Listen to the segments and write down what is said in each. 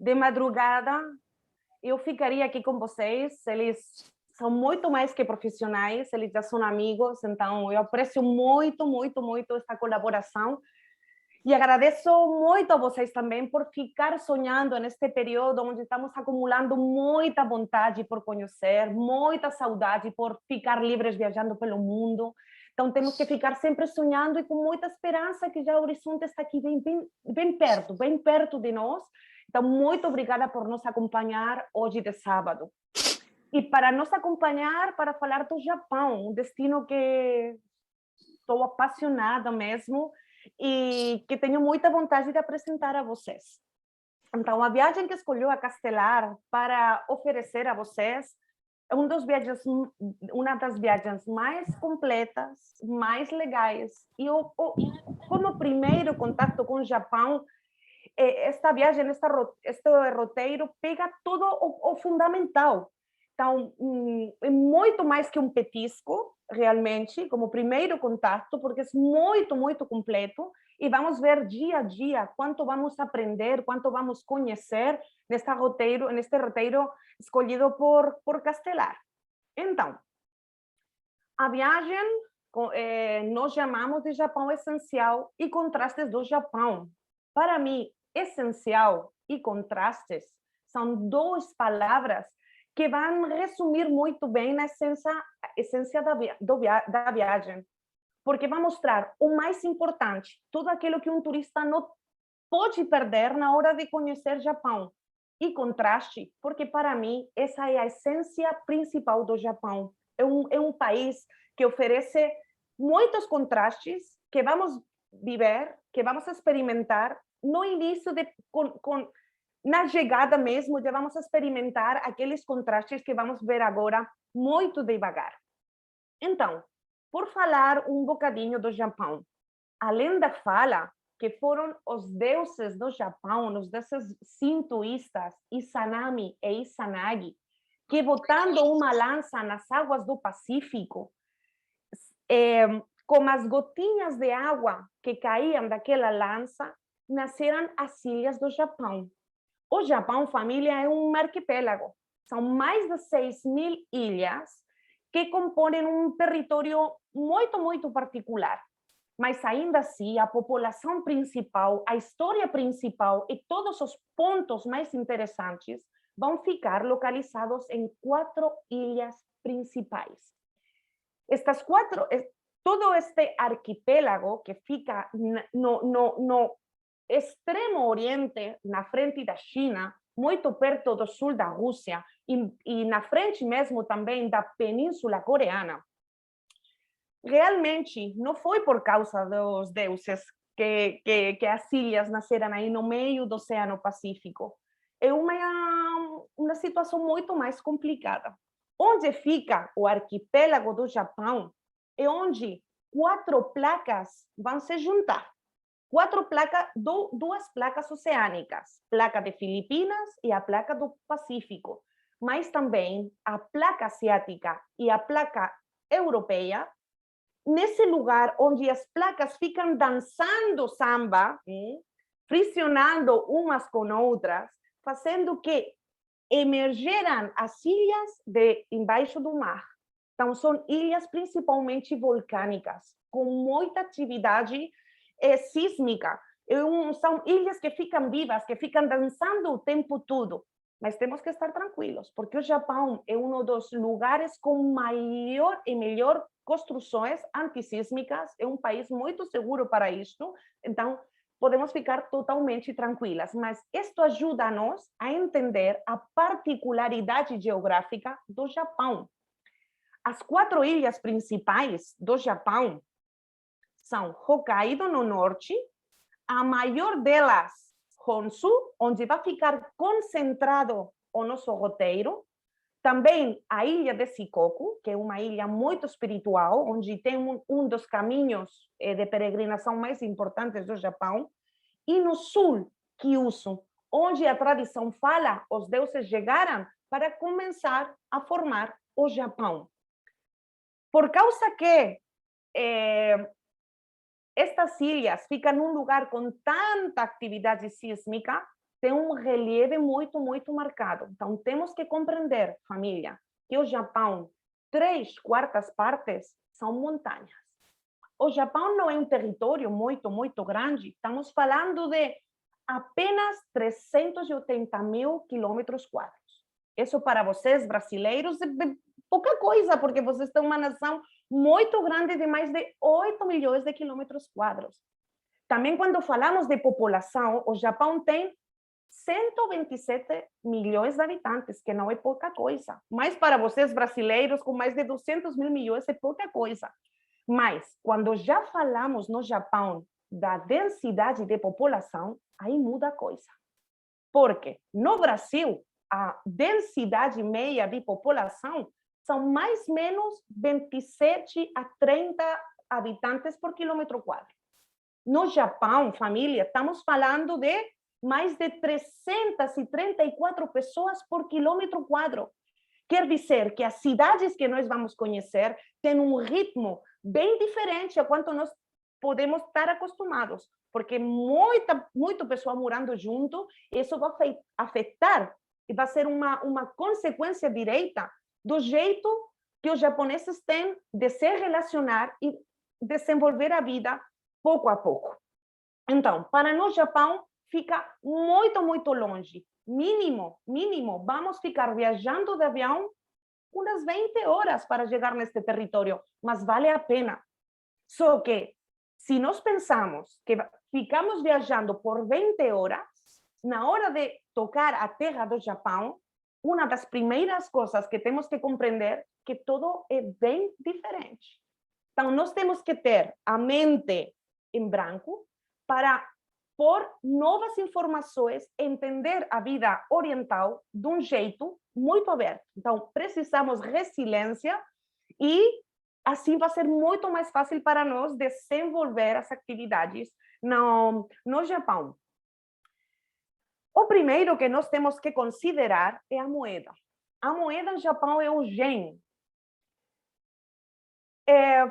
de madrugada, eu ficaria aqui com vocês. Eles são muito mais que profissionais, eles já são amigos, então eu aprecio muito, muito, muito essa colaboração. E agradeço muito a vocês também por ficar sonhando neste período onde estamos acumulando muita vontade por conhecer, muita saudade por ficar livres viajando pelo mundo. Então temos que ficar sempre sonhando e com muita esperança que já o horizonte está aqui bem perto de nós. Então, muito obrigada por nos acompanhar hoje de sábado. E para nos acompanhar, para falar do Japão, um destino que estou apaixonada mesmo e que tenho muita vontade de apresentar a vocês. Então, a viagem que escolheu a Castelar para oferecer a vocês é uma das viagens mais completas, mais legais. E como primeiro contato com o Japão, esta viagem, este roteiro pega todo o fundamental. Então, é muito mais que um petisco, realmente, como primeiro contato, porque é muito, muito completo, e vamos ver dia a dia quanto vamos aprender, quanto vamos conhecer neste roteiro escolhido por Castelar. Então, a viagem nós chamamos de Japão essencial e contrastes do Japão. Para mim, essencial e contrastes são duas palavras que vão resumir muito bem na essência da viagem, porque vai mostrar o mais importante, tudo aquilo que um turista não pode perder na hora de conhecer Japão. E contraste, porque para mim essa é a essência principal do Japão. É um país que oferece muitos contrastes que vamos viver, que vamos experimentar no início, na chegada mesmo, já vamos experimentar aqueles contrastes que vamos ver agora muito devagar. Então, por falar um bocadinho do Japão, a lenda fala que foram os deuses do Japão, os deuses sintoístas, Izanami e Izanagi, que botando uma lança nas águas do Pacífico, com as gotinhas de água que caíam daquela lança, nasceram as ilhas do Japão. O Japão, família, é um arquipélago. São mais de 6.000 ilhas que compõem um território muito, muito particular. Mas ainda assim, a população principal, a história principal e todos os pontos mais interessantes vão ficar localizados em 4 ilhas principais. Todo este arquipélago que fica no extremo oriente, na frente da China, muito perto do sul da Rússia e na frente mesmo também da Península Coreana, realmente não foi por causa dos deuses que as ilhas nasceram aí no meio do Oceano Pacífico. É uma situação muito mais complicada. Onde fica o arquipélago do Japão é onde 4 placas vão se juntar. 2 placas oceânicas, placa de Filipinas e a placa do Pacífico, mas também a placa asiática e a placa europeia. Nesse lugar onde as placas ficam dançando samba, fricionando umas com outras, fazendo que emergeram as ilhas embaixo do mar. Então, são ilhas principalmente volcânicas, com muita atividade sísmica. São ilhas que ficam vivas, que ficam dançando o tempo todo. Mas temos que estar tranquilos, porque o Japão é um dos lugares com maior e melhor construções antissísmicas, é um país muito seguro para isto, então podemos ficar totalmente tranquilas. Mas isto ajuda a nós a entender a particularidade geográfica do Japão. As 4 ilhas principais do Japão são Hokkaido no norte, a maior delas, Honshu, onde vai ficar concentrado o nosso roteiro. Também a ilha de Shikoku, que é uma ilha muito espiritual, onde tem um dos caminhos de peregrinação mais importantes do Japão. E no sul, Kyushu, onde a tradição fala os deuses chegaram para começar a formar o Japão. Por causa que estas ilhas ficam num lugar com tanta atividade sísmica, tem um relieve muito marcado. Então, temos que compreender, família, que o Japão, 3/4 partes são montanhas. O Japão não é um território muito grande, estamos falando de apenas 380.000 quilômetros quadrados. Isso para vocês, brasileiros, é pouca coisa, porque vocês têm uma nação muito grande de mais de 8 milhões de quilômetros quadrados. Também, quando falamos de população, o Japão tem 127 milhões de habitantes, que não é pouca coisa. Mas para vocês, brasileiros, com mais de 200 mil milhões, é pouca coisa. Mas, quando já falamos no Japão da densidade de população, aí muda a coisa. Porque no Brasil, a densidade média de população são mais ou menos 27 a 30 habitantes por quilômetro quadrado. No Japão, família, estamos falando de mais de 334 pessoas por quilômetro quadrado. Quer dizer que as cidades que nós vamos conhecer têm um ritmo bem diferente a quanto nós podemos estar acostumados, porque muita pessoa morando junto, isso vai afetar e vai ser uma consequência direta do jeito que os japoneses têm de se relacionar e desenvolver a vida pouco a pouco. Então, para nós, Japão fica muito longe. Mínimo, vamos ficar viajando de avião umas 20 horas para chegar neste território, mas vale a pena. Só que, se nós pensamos que ficamos viajando por 20 horas, na hora de tocar a terra do Japão, uma das primeiras coisas que temos que compreender é que tudo é bem diferente. Então, nós temos que ter a mente em branco para por novas informações, entender a vida oriental de um jeito muito aberto. Então, precisamos resiliência e assim vai ser muito mais fácil para nós desenvolver as atividades no Japão. O primeiro que nós temos que considerar é a moeda. A moeda no Japão é o yen.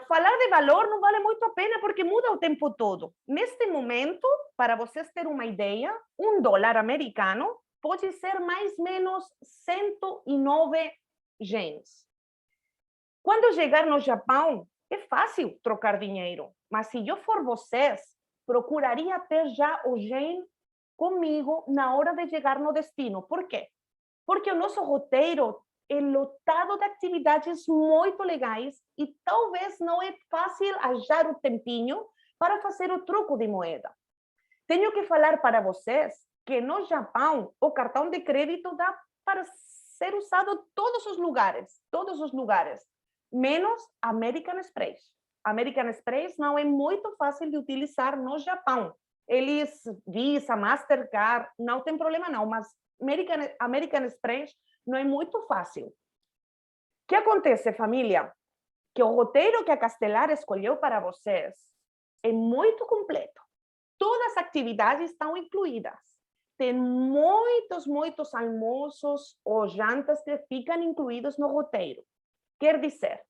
Falar de valor não vale muito a pena porque muda o tempo todo. Neste momento, para vocês terem uma ideia, $1 americano pode ser mais ou menos 109 ienes. Quando chegar no Japão, é fácil trocar dinheiro, mas se eu for vocês, procuraria ter já o yen comigo na hora de chegar no destino. Por quê? Porque o nosso roteiro é lotado de atividades muito legais e talvez não é fácil achar o tempinho para fazer o troco de moeda. Tenho que falar para vocês que no Japão o cartão de crédito dá para ser usado em todos os lugares, menos American Express. American Express não é muito fácil de utilizar no Japão. Eles, Visa, Mastercard, não tem problema não, mas American Express não é muito fácil. O que acontece, família? Que o roteiro que a Castelar escolheu para vocês é muito completo. Todas as atividades estão incluídas. Tem muitos almoços ou jantas que ficam incluídos no roteiro. Quer dizer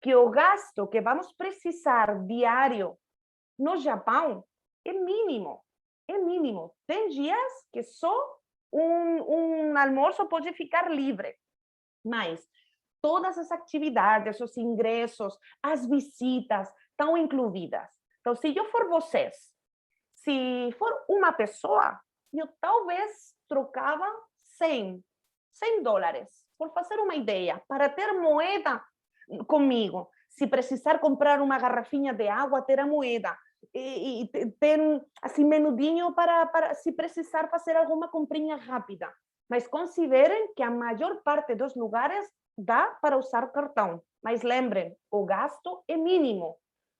que o gasto que vamos precisar diário no Japão é mínimo. É mínimo. Tem dias que só um almoço pode ficar livre, mas todas as atividades, os ingressos, as visitas estão incluídas. Então, se eu for vocês, se for uma pessoa, eu talvez trocava $100, por fazer uma ideia, para ter moeda comigo. Se precisar comprar uma garrafinha de água, ter a moeda. E ter assim menudinho para se precisar fazer alguma comprinha rápida. Mas considerem que a maior parte dos lugares dá para usar o cartão. Mas lembrem, o gasto é mínimo.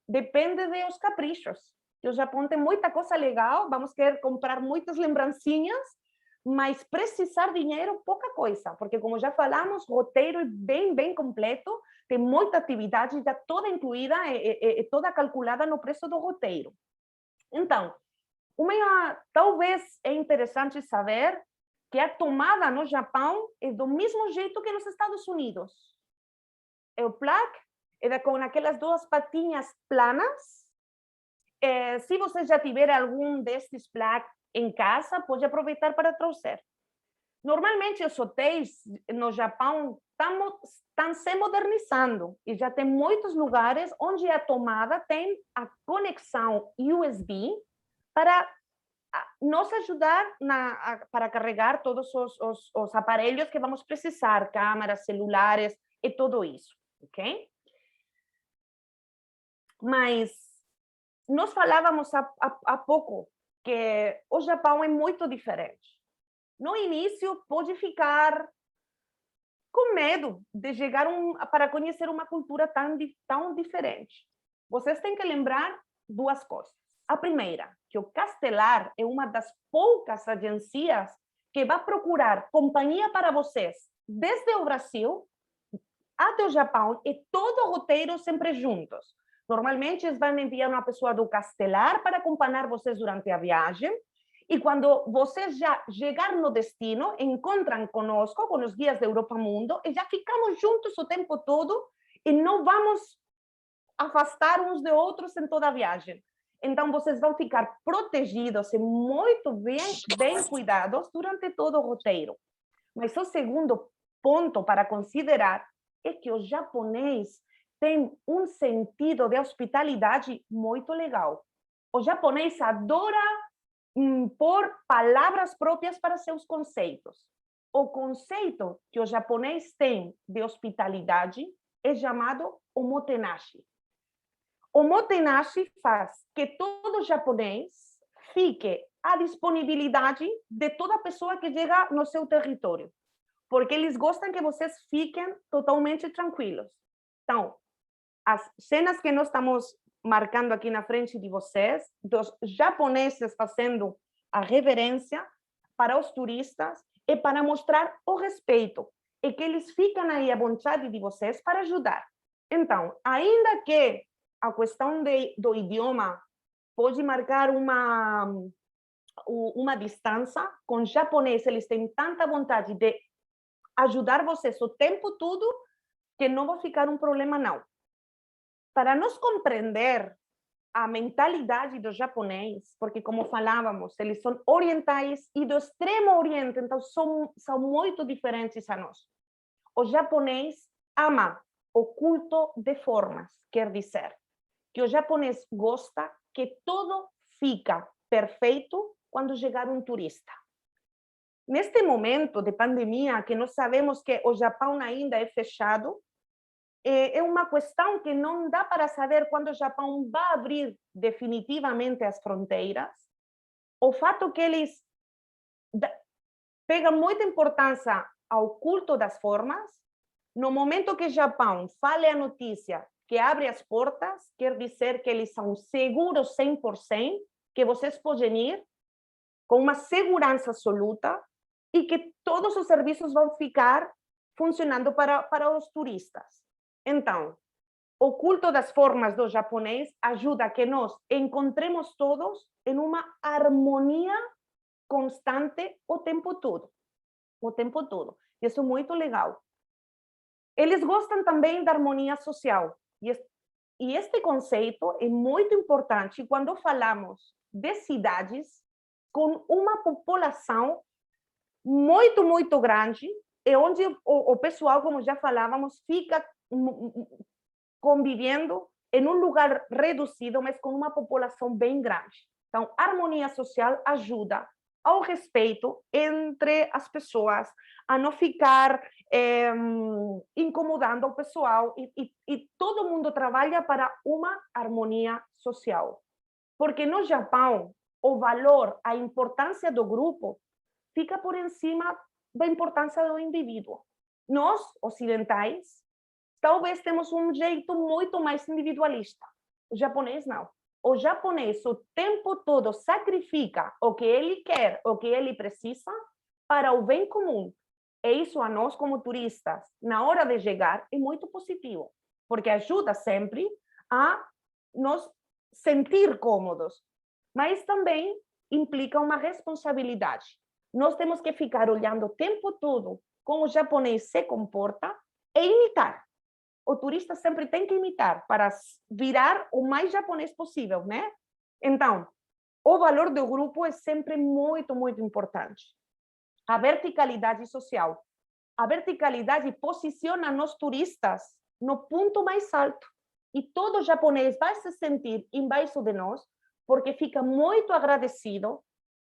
Depende dos caprichos. O Japão tem muita coisa legal, vamos querer comprar muitas lembrancinhas, mas precisar dinheiro, pouca coisa. Porque, como já falamos, o roteiro é bem completo, tem muita atividade, já toda incluída, toda calculada no preço do roteiro. Então, talvez é interessante saber que a tomada no Japão é do mesmo jeito que nos Estados Unidos. O plaque é com aquelas duas patinhas planas. Se você já tiver algum destes plaques em casa, pode aproveitar para trouxer. Normalmente, os hotéis no Japão estão se modernizando e já tem muitos lugares onde a tomada tem a conexão USB para nos ajudar para carregar todos os aparelhos que vamos precisar, câmeras, celulares e tudo isso, ok? Mas nós falávamos há pouco que o Japão é muito diferente. No início, pode ficar com medo de chegar para conhecer uma cultura tão diferente. Vocês têm que lembrar duas coisas. A primeira, que o Castelar é uma das poucas agências que vai procurar companhia para vocês desde o Brasil até o Japão e todo o roteiro sempre juntos. Normalmente, eles vão enviar uma pessoa do Castelar para acompanhar vocês durante a viagem. E quando vocês já chegar no destino, encontram conosco, com os guias da Europa Mundo, e já ficamos juntos o tempo todo e não vamos afastar uns de outros em toda a viagem. Então, vocês vão ficar protegidos e muito bem cuidados durante todo o roteiro. Mas o segundo ponto para considerar é que o japonês tem um sentido de hospitalidade muito legal. O japonês adora pôr palavras próprias para seus conceitos. O conceito que o japonês tem de hospitalidade é chamado omotenashi. O omotenashi faz que todo japonês fique à disponibilidade de toda pessoa que chega no seu território, porque eles gostam que vocês fiquem totalmente tranquilos. Então, as cenas que nós estamos marcando aqui na frente de vocês, dos japoneses fazendo a reverência para os turistas e para mostrar o respeito, e que eles ficam aí à vontade de vocês para ajudar. Então, ainda que a questão do idioma pode marcar uma distância, com o japonês eles têm tanta vontade de ajudar vocês o tempo todo que não vai ficar um problema, não. Para nos compreender a mentalidade do japonês, porque, como falávamos, eles são orientais e do extremo oriente, então são muito diferentes a nós. O japonês ama o culto de formas, quer dizer, que o japonês gosta que tudo fica perfeito quando chegar um turista. Neste momento de pandemia, que nós sabemos que o Japão ainda é fechado, é uma questão que não dá para saber quando o Japão vai abrir definitivamente as fronteiras. O fato que eles pegam muita importância ao culto das formas, no momento que o Japão fale a notícia que abre as portas, quer dizer que eles são seguros 100%, que vocês podem ir com uma segurança absoluta e que todos os serviços vão ficar funcionando para os turistas. Então, o culto das formas do japonês ajuda a que nós encontremos todos em uma harmonia constante o tempo todo. O tempo todo. Isso é muito legal. Eles gostam também da harmonia social. E este conceito é muito importante quando falamos de cidades com uma população muito, muito grande, e onde o pessoal, como já falávamos, fica convivendo em um lugar reduzido, mas com uma população bem grande. Então, a harmonia social ajuda ao respeito entre as pessoas, a não ficar incomodando o pessoal, e todo mundo trabalha para uma harmonia social. Porque no Japão, o valor, a importância do grupo fica por cima da importância do indivíduo. Nós, ocidentais, talvez temos um jeito muito mais individualista. O japonês não. O japonês o tempo todo sacrifica o que ele quer, o que ele precisa, para o bem comum. E isso a nós, como turistas, na hora de chegar, é muito positivo, porque ajuda sempre a nos sentir cômodos, mas também implica uma responsabilidade. Nós temos que ficar olhando o tempo todo como o japonês se comporta e imitar. O turista sempre tem que imitar para virar o mais japonês possível, né? Então, o valor do grupo é sempre muito, muito importante. A verticalidade social. A verticalidade posiciona nos turistas no ponto mais alto. E todo japonês vai se sentir embaixo de nós, porque fica muito agradecido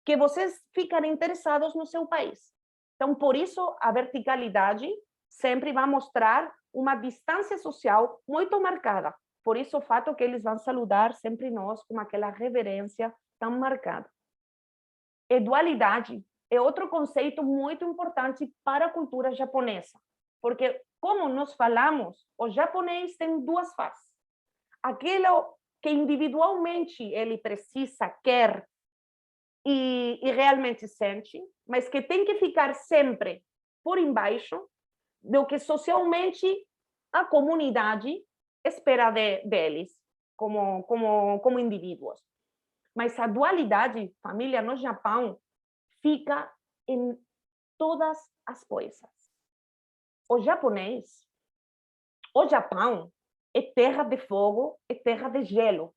que vocês ficam interessados no seu país. Então, por isso, a verticalidade sempre vai mostrar uma distância social muito marcada. Por isso, o fato que eles vão saludar sempre nós com aquela reverência tão marcada. E dualidade é outro conceito muito importante para a cultura japonesa, porque, como nós falamos, o japonês tem duas faces. Aquilo que individualmente ele precisa, quer e realmente sente, mas que tem que ficar sempre por embaixo do que socialmente a comunidade espera deles, como indivíduos. Mas a dualidade, família, no Japão, fica em todas as coisas. O japonês, o Japão, é terra de fogo, é terra de gelo,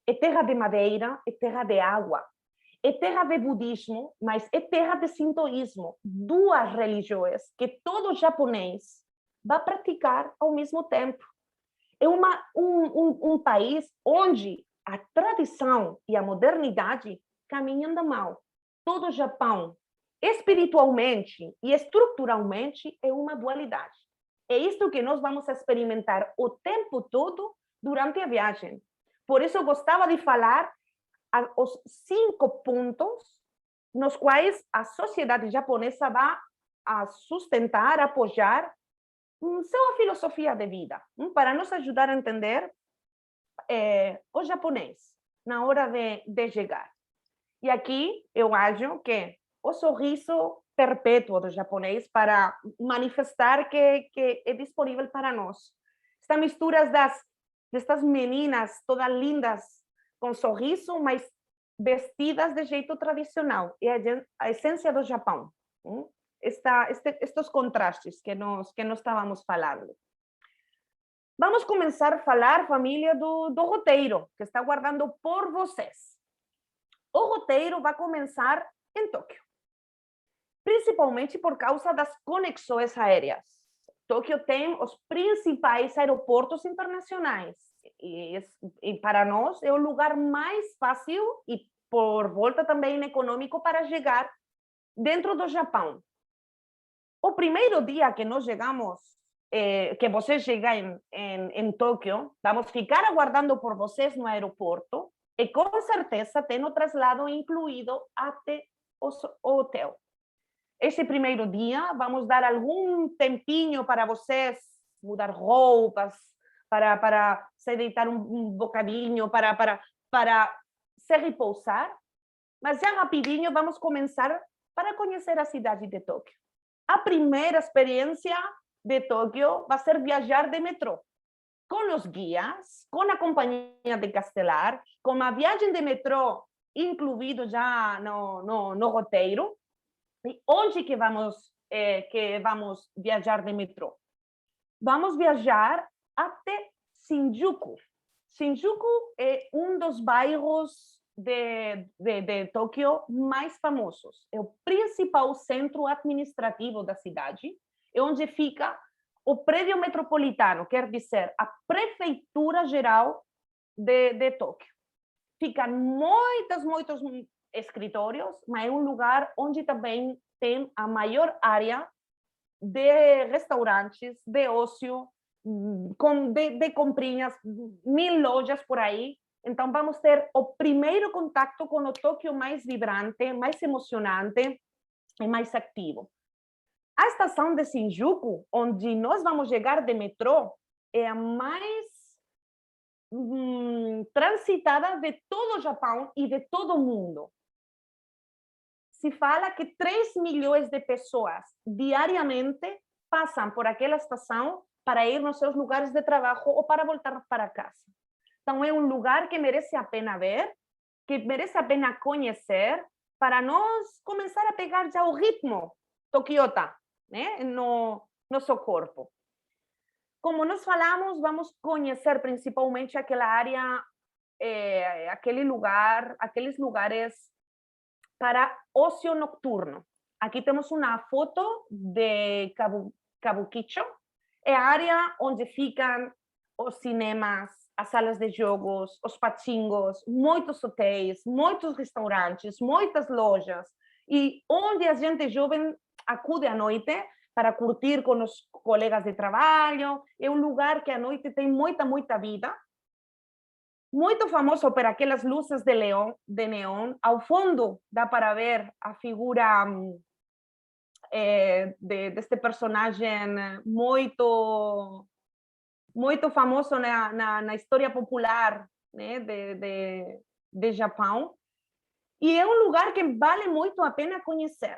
é terra de madeira, é terra de água, é terra de budismo, mas é terra de sintoísmo. Duas religiões que todo japonês vai praticar ao mesmo tempo. É um país onde a tradição e a modernidade caminham da mão. Todo o Japão, espiritualmente e estruturalmente, é uma dualidade. É isto que nós vamos experimentar o tempo todo durante a viagem. Por isso, eu gostava de falar os 5 pontos nos quais a sociedade japonesa vai sustentar, apoiar sua filosofia de vida, para nos ajudar a entender o japonês na hora de chegar. E aqui eu acho que o sorriso perpétuo do japonês para manifestar que é disponível para nós. Esta mistura destas meninas todas lindas com sorriso, mas vestidas de jeito tradicional. É a essência do Japão. Estes contrastes que nós estávamos falando. Vamos começar a falar, família, do roteiro que está guardando por vocês. O roteiro vai começar em Tóquio, principalmente por causa das conexões aéreas. Tóquio tem os principais aeroportos internacionais e para nós é o lugar mais fácil e por volta também econômico para chegar dentro do Japão. O primeiro dia que nós chegamos, que você chega em Tóquio, vamos ficar aguardando por vocês no aeroporto e com certeza tem o traslado incluído até o hotel. Esse primeiro dia, vamos dar algum tempinho para vocês mudar roupas, para se deitar um bocadinho, para se repousar. Mas já rapidinho vamos começar para conhecer a cidade de Tóquio. A primeira experiência de Tóquio vai ser viajar de metrô, com os guias, com a companhia de Castelar, com a viagem de metrô incluído já no roteiro. E onde que vamos viajar de metrô? Vamos viajar até Shinjuku. Shinjuku é um dos bairros de Tóquio mais famosos. É o principal centro administrativo da cidade, é onde fica o prédio metropolitano, quer dizer, a prefeitura geral de Tóquio. Ficam muitos escritórios, mas é um lugar onde também tem a maior área de restaurantes, de ócio, de comprinhas, 1000 lojas por aí. Então, vamos ter o primeiro contato com o Tóquio mais vibrante, mais emocionante e mais ativo. A estação de Shinjuku, onde nós vamos chegar de metrô, é a mais transitada de todo o Japão e de todo o mundo. Se fala que 3 milhões de pessoas diariamente passam por aquela estação para ir nos seus lugares de trabalho ou para voltar para casa. Então, é um lugar que merece a pena ver, que merece a pena conhecer, para nós começar a pegar já o ritmo toquiota, né, no nosso corpo. Como nós falamos, vamos conhecer principalmente aquela área aqueles lugares para ócio nocturno. Aqui temos uma foto de Kabukicho, é a área onde ficam os cinemas, as salas de jogos, os pachingos, muitos hotéis, muitos restaurantes, muitas lojas, e onde a gente jovem acude à noite para curtir com os colegas de trabalho. É um lugar que à noite tem muita vida. Muito famoso por aquelas luzes de neon. Ao fundo dá para ver a figura deste personagem muito famoso na história popular, né, de Japão. E é um lugar que vale muito a pena conhecer.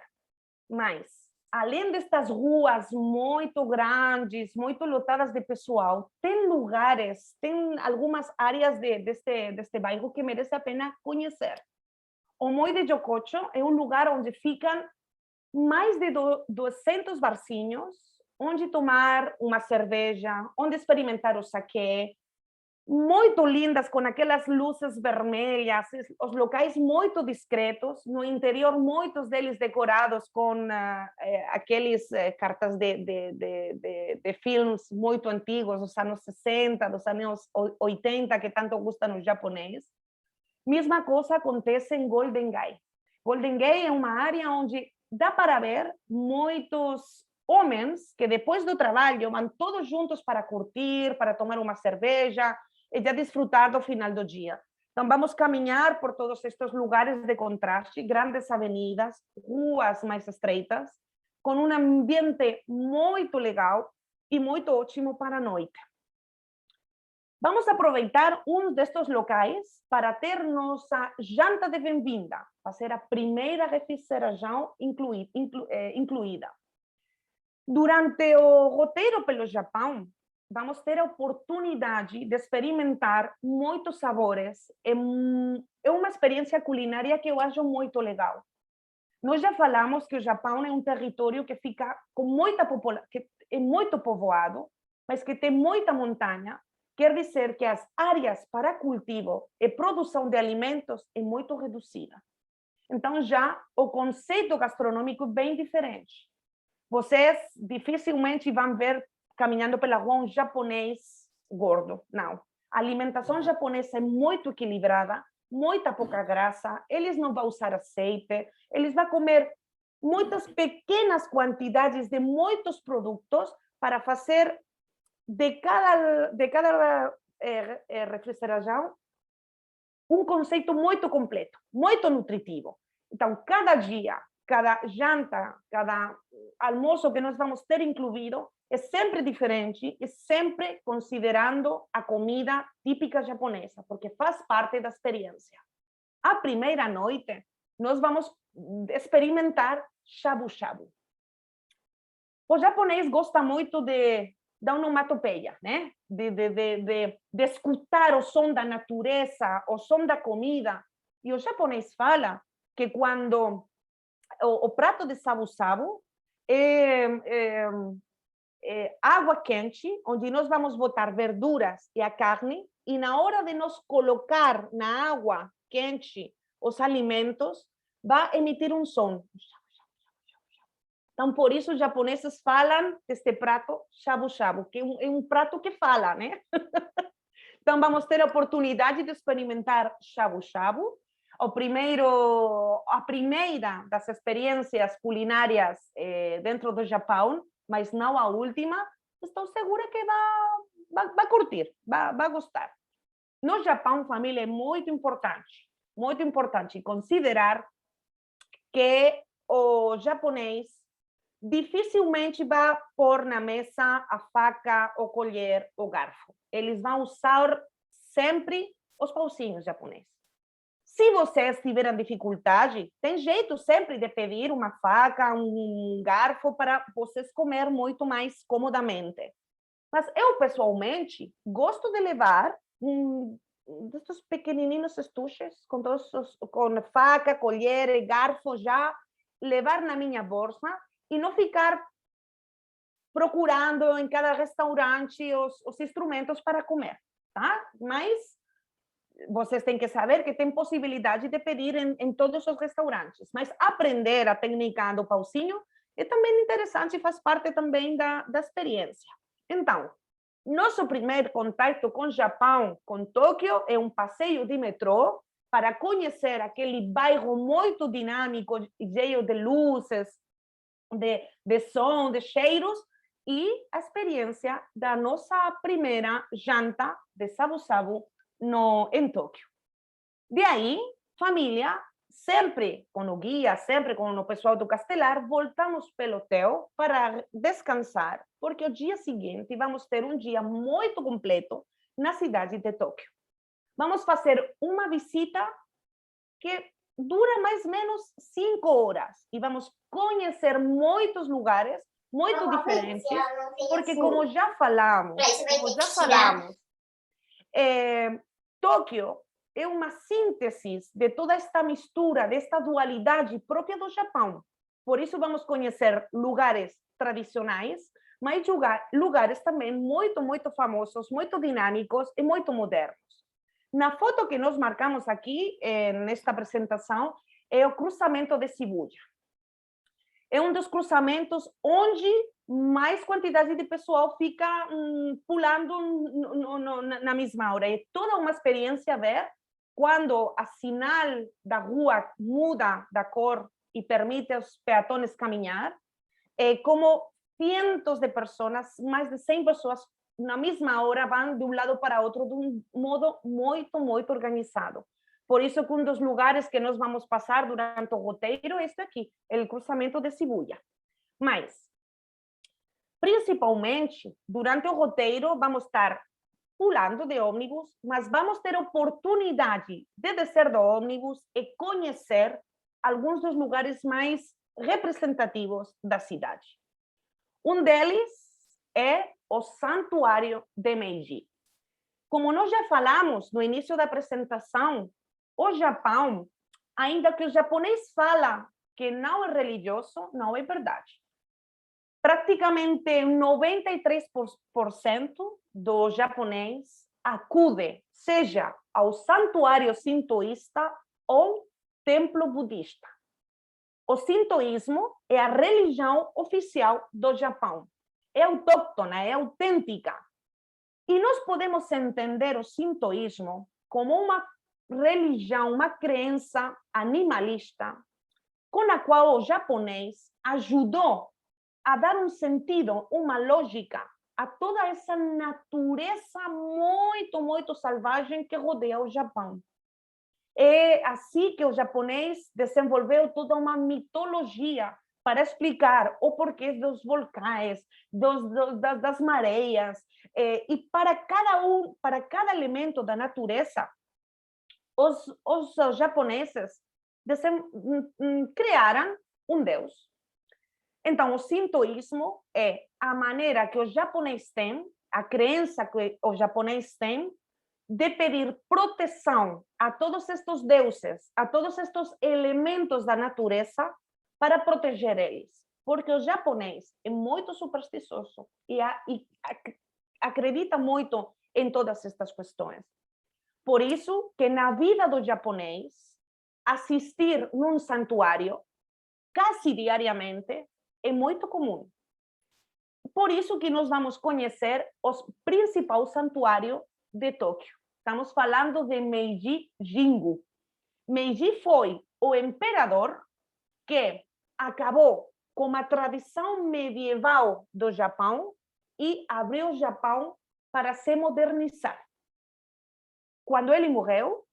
Mas, além destas ruas muito grandes, muito lotadas de pessoal, tem lugares, tem algumas áreas deste bairro que merece a pena conhecer. O Moi de Yokocho é um lugar onde ficam mais de 200 barzinhos, onde tomar uma cerveja, onde experimentar o saquê, muito lindas, com aquelas luzes vermelhas, os locais muito discretos, no interior muitos deles decorados com aqueles cartas de filmes muito antigos, dos anos 60, dos anos 80, que tanto gostam os japoneses. Mesma coisa acontece em Golden Gate. Golden Gate é uma área onde dá para ver muitos homens que depois do trabalho vão todos juntos para curtir, para tomar uma cerveja e já desfrutar do final do dia. Então, vamos caminhar por todos estes lugares de contraste, grandes avenidas, ruas mais estreitas, com um ambiente muito legal e muito ótimo para a noite. Vamos aproveitar um destes locais para ter nossa janta de bem-vinda, fazer a primeira refrigeração incluída. Durante o roteiro pelo Japão, vamos ter a oportunidade de experimentar muitos sabores. É uma experiência culinária que eu acho muito legal. Nós já falamos que o Japão é um território que fica com muita população, que é muito povoado, mas que tem muita montanha. Quer dizer que as áreas para cultivo e produção de alimentos é muito reduzida. Então, já o conceito gastronômico é bem diferente. Vocês dificilmente vão ver caminhando pela rua um japonês gordo. Não. A alimentação japonesa é muito equilibrada, muita pouca graça, eles não vão usar azeite, eles vão comer muitas pequenas quantidades de muitos produtos para fazer de cada refrigeração um conceito muito completo, muito nutritivo. Então, cada dia, cada janta, cada almoço que nós vamos ter incluído é sempre diferente e sempre considerando a comida típica japonesa, porque faz parte da experiência. A primeira noite, nós vamos experimentar shabu-shabu. O japonês gosta muito da onomatopeia, né? De escutar o som da natureza, o som da comida. E o japonês fala que quando o prato de shabu-shabu é água quente, onde nós vamos botar verduras e a carne, e na hora de nós colocar na água quente os alimentos, vai emitir um som. Então, por isso, os japoneses falam deste prato shabu-shabu, que é um prato que fala, né? Então, vamos ter a oportunidade de experimentar shabu-shabu. A primeira das experiências culinárias dentro do Japão, mas não a última. Estou segura que vai curtir, vai gostar. No Japão, família, é muito importante considerar que o japonês dificilmente vai pôr na mesa a faca, o colher, o garfo. Eles vão usar sempre os pauzinhos japoneses. Se vocês tiverem dificuldade, tem jeito sempre de pedir uma faca, um garfo para vocês comer muito mais comodamente. Mas eu, pessoalmente, gosto de levar desses pequenininhos estuches com faca, colher e garfo já, levar na minha bolsa e não ficar procurando em cada restaurante os instrumentos para comer, tá? Mas vocês têm que saber que tem possibilidade de pedir em todos os restaurantes, mas aprender a técnica do pauzinho é também interessante e faz parte também da experiência. Então, nosso primeiro contato com o Japão, com Tóquio, é um passeio de metrô para conhecer aquele bairro muito dinâmico, cheio de luzes, de som, de cheiros, e a experiência da nossa primeira janta de shabu-shabu em Tóquio. De aí, família, sempre com o guia, sempre com o pessoal do Castelar, voltamos pelo hotel para descansar, porque o dia seguinte vamos ter um dia muito completo na cidade de Tóquio. Vamos fazer uma visita que dura mais ou menos 5 horas e vamos conhecer muitos lugares muito diferentes, porque como já falamos, Tóquio é uma síntese de toda esta mistura, desta dualidade própria do Japão. Por isso vamos conhecer lugares tradicionais, mas lugares também muito, muito famosos, muito dinâmicos e muito modernos. Na foto que nós marcamos aqui, nesta apresentação, é o cruzamento de Shibuya. É um dos cruzamentos onde mais quantidade de pessoal fica pulando na mesma hora. É toda uma experiência ver quando a sinal da rua muda da cor e permite aos peatões caminhar, como cientos de pessoas, mais de 100 pessoas, na mesma hora vão de um lado para outro de um modo muito, muito organizado. Por isso que um dos lugares que nós vamos passar durante o roteiro é este aqui, o cruzamento de Shibuya. Mas, principalmente, durante o roteiro, vamos estar pulando de ônibus, mas vamos ter oportunidade de descer do ônibus e conhecer alguns dos lugares mais representativos da cidade. Um deles é o Santuário de Meiji. Como nós já falamos no início da apresentação, o Japão, ainda que o japonês fala que não é religioso, não é verdade. Praticamente 93% do japonês acude, seja ao santuário sintoísta ou templo budista. O sintoísmo é a religião oficial do Japão. É autóctona, é autêntica. E nós podemos entender o sintoísmo como uma religião, uma crença animalista, com a qual o japonês ajudou a dar um sentido, uma lógica a toda essa natureza muito, muito selvagem que rodeia o Japão. É assim que o japonês desenvolveu toda uma mitologia para explicar o porquê dos vulcões, das marés, e para cada elemento da natureza, os japoneses criaram um deus. Então, o sintoísmo é a maneira que o japonês tem, a crença que o japonês tem, de pedir proteção a todos estes deuses, a todos estes elementos da natureza, para proteger eles. Porque o japonês é muito supersticioso e acredita muito em todas estas questões. Por isso que na vida do japonês, assistir num santuário, quase diariamente, é muito comum. Por isso que nós vamos conhecer o principal santuário de Tóquio. Estamos falando de Meiji Jingu. Meiji foi o imperador que acabou com a tradição medieval do Japão e abriu o Japão para se modernizar. Quando ele morreu,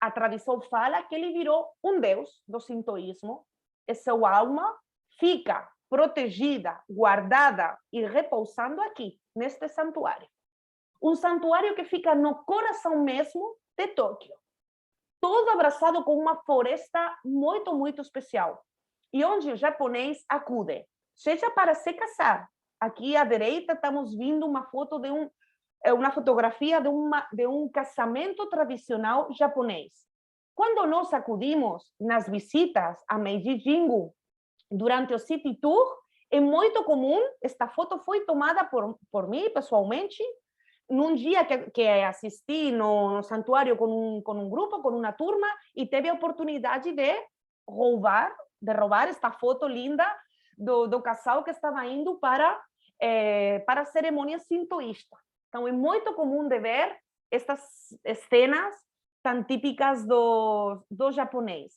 a tradição fala que ele virou um deus do sintoísmo e sua alma fica protegida, guardada e repousando aqui, neste santuário. Um santuário que fica no coração mesmo de Tóquio, todo abraçado com uma floresta muito, muito especial, e onde o japonês acude, seja para se casar. Aqui à direita estamos vendo uma foto uma fotografia de um casamento tradicional japonês. Quando nós acudimos nas visitas a Meiji Jingu, durante o City Tour, é muito comum, esta foto foi tomada por mim, pessoalmente, num dia que assisti no santuário com um grupo, com uma turma, e teve a oportunidade de roubar esta foto linda do casal que estava indo para a cerimônia sintoísta. Então, é muito comum de ver estas cenas tão típicas do japonês.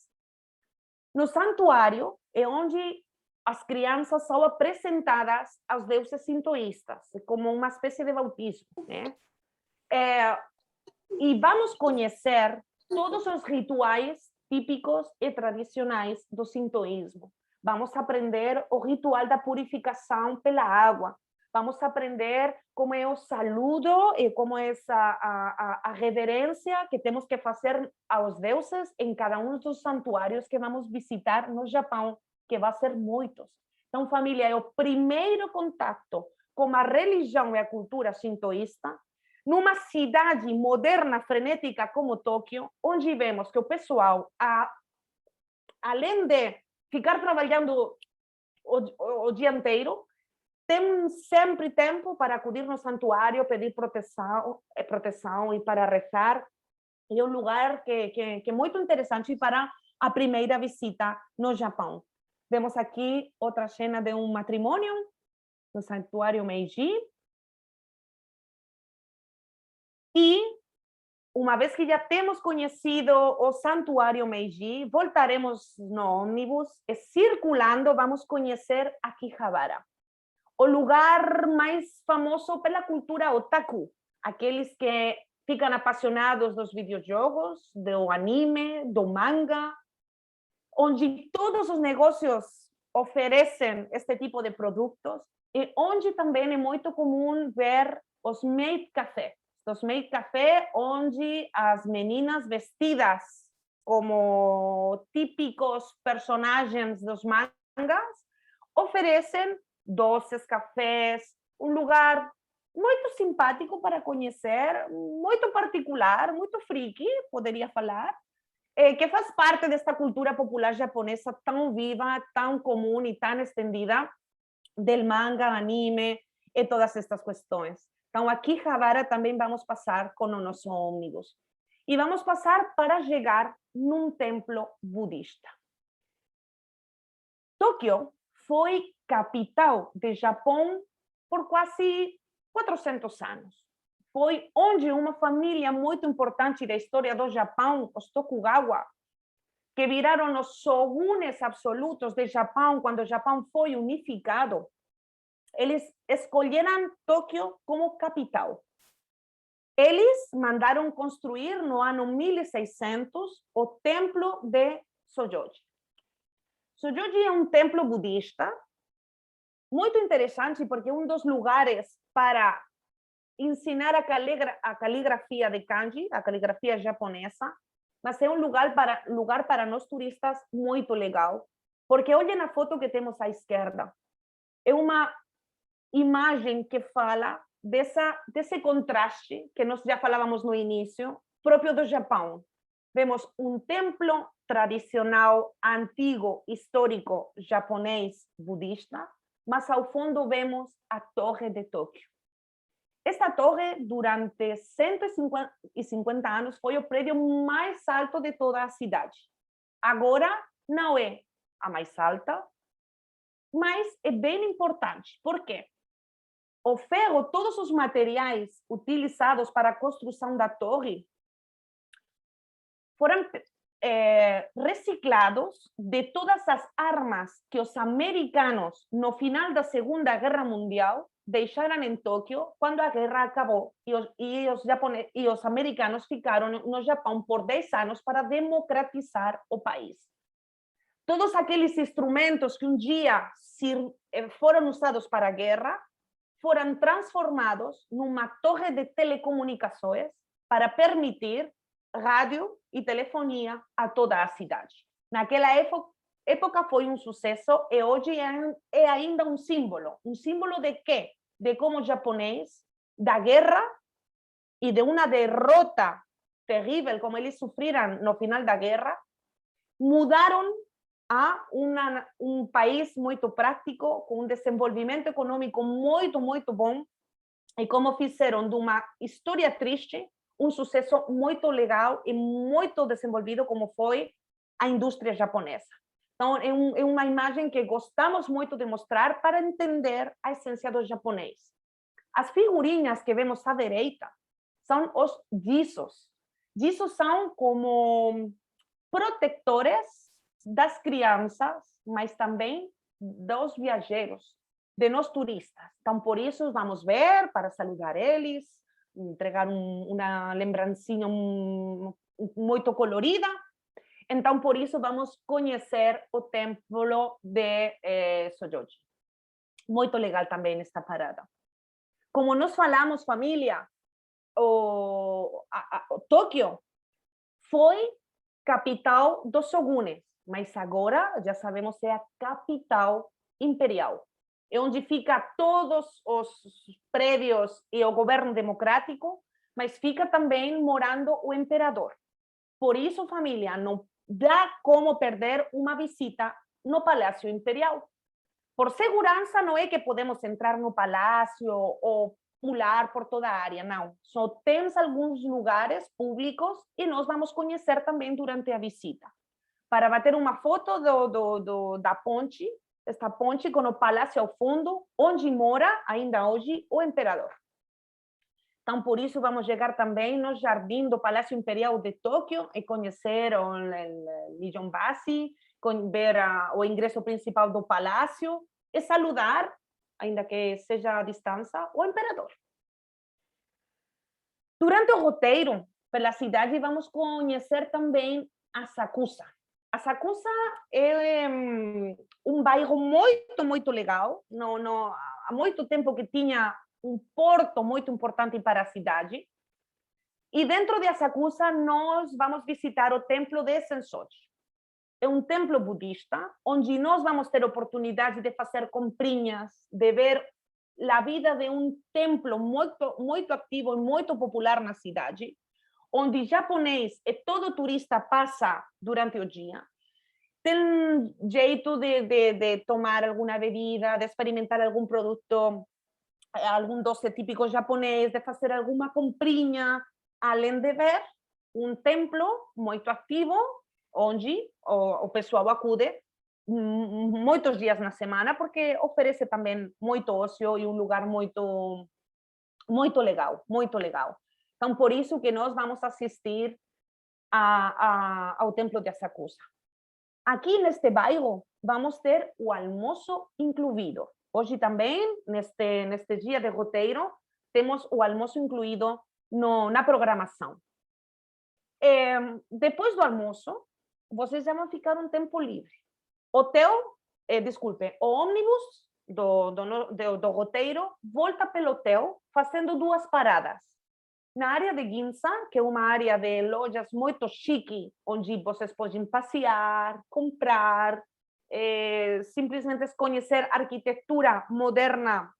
No santuário é onde as crianças são apresentadas aos deuses sintoístas, como uma espécie de bautismo, né? E vamos conhecer todos os rituais típicos e tradicionais do sintoísmo. Vamos aprender o ritual da purificação pela água. Vamos aprender como é o saludo e como é a reverência que temos que fazer aos deuses em cada um dos santuários que vamos visitar no Japão, que vai ser muitos. Então, família, é o primeiro contato com a religião e a cultura sintoísta numa cidade moderna, frenética como Tóquio, onde vemos que o pessoal, além de ficar trabalhando o dia inteiro, tem sempre tempo para acudir no santuário, pedir proteção e para rezar. É um lugar que é muito interessante para a primeira visita no Japão. Vemos aqui outra cena de um matrimônio no santuário Meiji. E, uma vez que já temos conhecido o santuário Meiji, voltaremos no ônibus e, circulando, vamos conhecer Akihabara, o lugar mais famoso pela cultura otaku, aqueles que ficam apaixonados dos videojogos, do anime, do manga, onde todos os negócios oferecem este tipo de produtos e onde também é muito comum ver os maid café. Os maid café, onde as meninas vestidas como típicos personagens dos mangas oferecem doces, cafés, um lugar muito simpático para conhecer, muito particular, muito friki, poderia falar, que faz parte desta cultura popular japonesa tão viva, tão comum e tão estendida, del manga, anime e todas estas questões. Então, aqui, Akihabara, também vamos passar com o nosso ônibus. E vamos passar para chegar num templo budista. Tóquio foi capital do Japão por quase 400 anos. Foi onde uma família muito importante da história do Japão, os Tokugawa, que viraram os shogunes absolutos do Japão quando o Japão foi unificado, eles escolheram Tóquio como capital. Eles mandaram construir no ano 1600 o templo de Sojoji. Sojoji é um templo budista muito interessante porque é um dos lugares para ensinar a caligrafia de kanji, a caligrafia japonesa, mas é um lugar para nós turistas muito legal, porque olhem a foto que temos à esquerda. É uma imagem que fala desse contraste que nós já falávamos no início, próprio do Japão. Vemos um templo tradicional, antigo, histórico, japonês, budista, mas ao fundo vemos a Torre de Tóquio. Esta torre, durante 150 anos, foi o prédio mais alto de toda a cidade. Agora, não é a mais alta, mas é bem importante. Por quê? O ferro, todos os materiais utilizados para a construção da torre foram reciclados de todas as armas que os americanos, no final da Segunda Guerra Mundial, deixaram em Tóquio quando a guerra acabou e os americanos ficaram no Japão por 10 anos para democratizar o país. Todos aqueles instrumentos que um dia foram usados para a guerra foram transformados numa torre de telecomunicações para permitir rádio e telefonia a toda a cidade. Naquela época foi um sucesso e hoje é ainda um símbolo de quê? De como o japonês, da guerra e de uma derrota terrível como eles sofreram no final da guerra, mudaram a um país muito prático, com um desenvolvimento econômico muito, muito bom, e como fizeram de uma história triste um sucesso muito legal e muito desenvolvido, como foi a indústria japonesa. Então, é uma imagem que gostamos muito de mostrar para entender a essência do japonês. As figurinhas que vemos à direita são os Jisos. Jisos são como protetores das crianças, mas também dos viajeros, de nós turistas. Então, por isso, vamos ver, para saludar eles, entregar uma lembrancinha muito colorida. Então, por isso, vamos conhecer o templo de Sojoji. Muito legal também esta parada. Como nós falamos, família, Tóquio foi capital dos shogunes, mas agora já sabemos que é a capital imperial. É onde fica todos os prédios e o governo democrático, mas fica também morando o imperador. Por isso, família, não dá como perder uma visita no Palácio Imperial. Por segurança, não é que podemos entrar no palácio ou pular por toda a área, não. Só temos alguns lugares públicos e nós vamos conhecer também durante a visita. Para bater uma foto da ponte, esta ponte com o palácio ao fundo, onde mora ainda hoje o imperador. Então, por isso, vamos chegar também no jardim do Palácio Imperial de Tóquio e conhecer o Nihonbashi, ver o ingresso principal do palácio e saludar, ainda que seja à distância, o imperador. Durante o roteiro pela cidade, vamos conhecer também Asakusa. Asakusa é um bairro muito legal. Há muito tempo que tinha um porto muito importante para a cidade. E dentro de Asakusa, nós vamos visitar o templo de Sensoji. É um templo budista, onde nós vamos ter oportunidade de fazer comprinhas, de ver a vida de um templo muito ativo e muito popular na cidade, onde japonês e todo turista passa durante o dia. Tem jeito de tomar alguma bebida, de experimentar algum produto, algum doce típico japonês, de fazer alguma comprinha, além de ver um templo muito ativo, onde o pessoal acude muitos dias na semana, porque oferece também muito ócio e um lugar muito legal, muito legal. Então, por isso que nós vamos assistir ao templo de Asakusa. Aqui neste bairro, vamos ter o almoço incluído. Hoje também, neste dia de roteiro, temos o almoço incluído na programação. Depois do almoço, vocês já vão ficar um tempo livre. O ônibus do roteiro volta pelo hotel, fazendo 2 paradas. Na área de Ginza, que é uma área de lojas muito chique, onde vocês podem passear, comprar, simplesmente conhecer arquitetura moderna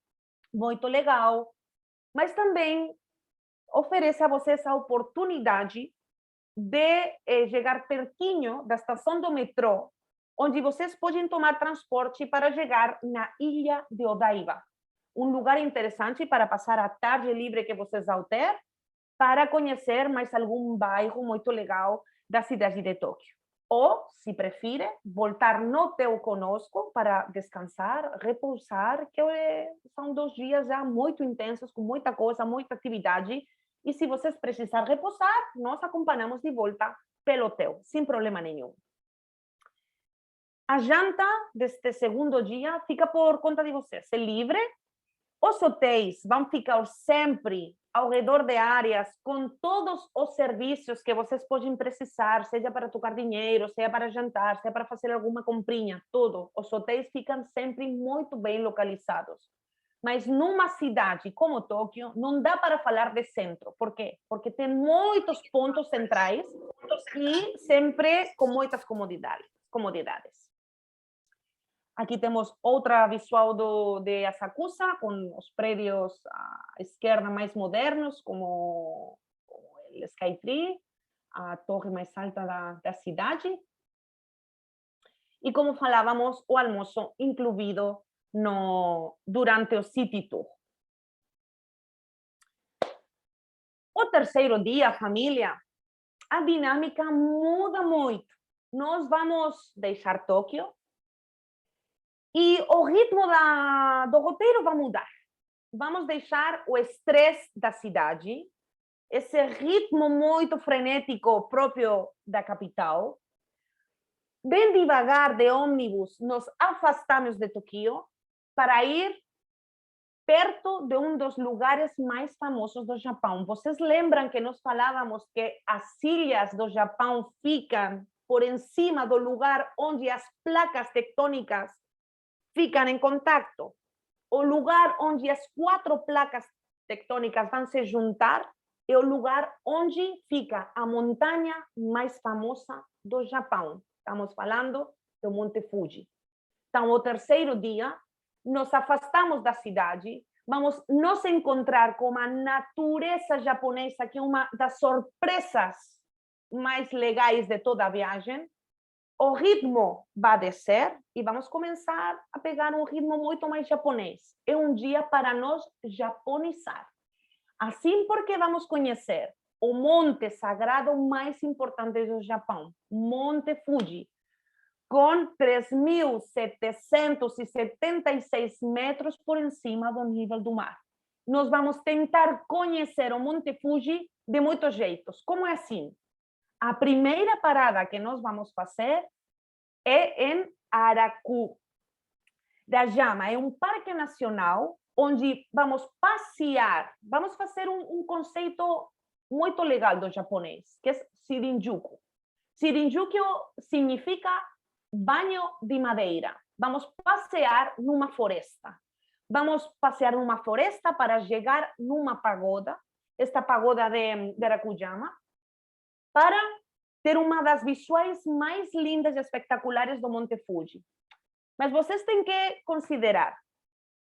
muito legal, mas também oferece a vocês a oportunidade de chegar pertinho da estação do metrô, onde vocês podem tomar transporte para chegar na ilha de Odaiba, um lugar interessante para passar a tarde livre que vocês vão ter, para conhecer mais algum bairro muito legal da cidade de Tóquio. Ou, se prefere, voltar no hotel conosco para descansar, repousar, que são 2 dias já muito intensos, com muita coisa, muita atividade. E se vocês precisarem repousar, nós acompanhamos de volta pelo hotel, sem problema nenhum. A janta deste segundo dia fica por conta de vocês, é livre. Os hotéis vão ficar sempre ao redor de áreas com todos os serviços que vocês podem precisar, seja para tocar dinheiro, seja para jantar, seja para fazer alguma comprinha, tudo. Os hotéis ficam sempre muito bem localizados. Mas numa cidade como Tóquio, não dá para falar de centro. Por quê? Porque tem muitos pontos centrais e sempre com muitas comodidades. Aqui temos outra visual de Asakusa, com os prédios à esquerda mais modernos, como o Skytree, a torre mais alta da cidade. E como falávamos, o almoço incluído durante o City Tour. O terceiro dia, família, a dinâmica muda muito. Nós vamos deixar Tóquio e o ritmo do roteiro vai mudar. Vamos deixar o estresse da cidade, esse ritmo muito frenético próprio da capital. Bem devagar, de ônibus, nos afastamos de Tóquio para ir perto de um dos lugares mais famosos do Japão. Vocês lembram que nós falávamos que as ilhas do Japão ficam por cima do lugar onde as placas tectônicas ficam em contato? O lugar onde as 4 placas tectônicas vão se juntar é o lugar onde fica a montanha mais famosa do Japão. Estamos falando do Monte Fuji. Então, o terceiro dia, nos afastamos da cidade, vamos nos encontrar com a natureza japonesa, que é uma das surpresas mais legais de toda a viagem. O ritmo vai descer e vamos começar a pegar um ritmo muito mais japonês. É um dia para nos japonizar. Assim, porque vamos conhecer o monte sagrado mais importante do Japão, Monte Fuji, com 3.776 metros por cima do nível do mar. Nós vamos tentar conhecer o Monte Fuji de muitos jeitos. Como é assim? A primeira parada que nós vamos fazer é em Araku Dajama. É um parque nacional onde vamos passear. Vamos fazer um conceito muito legal do japonês, que é Shirinjuku. Shirinjuku significa banho de madeira. Vamos passear numa floresta. Vamos passear numa floresta para chegar numa pagoda, esta pagoda de Arakuyama, para ter uma das visuais mais lindas e espetaculares do Monte Fuji. Mas vocês têm que considerar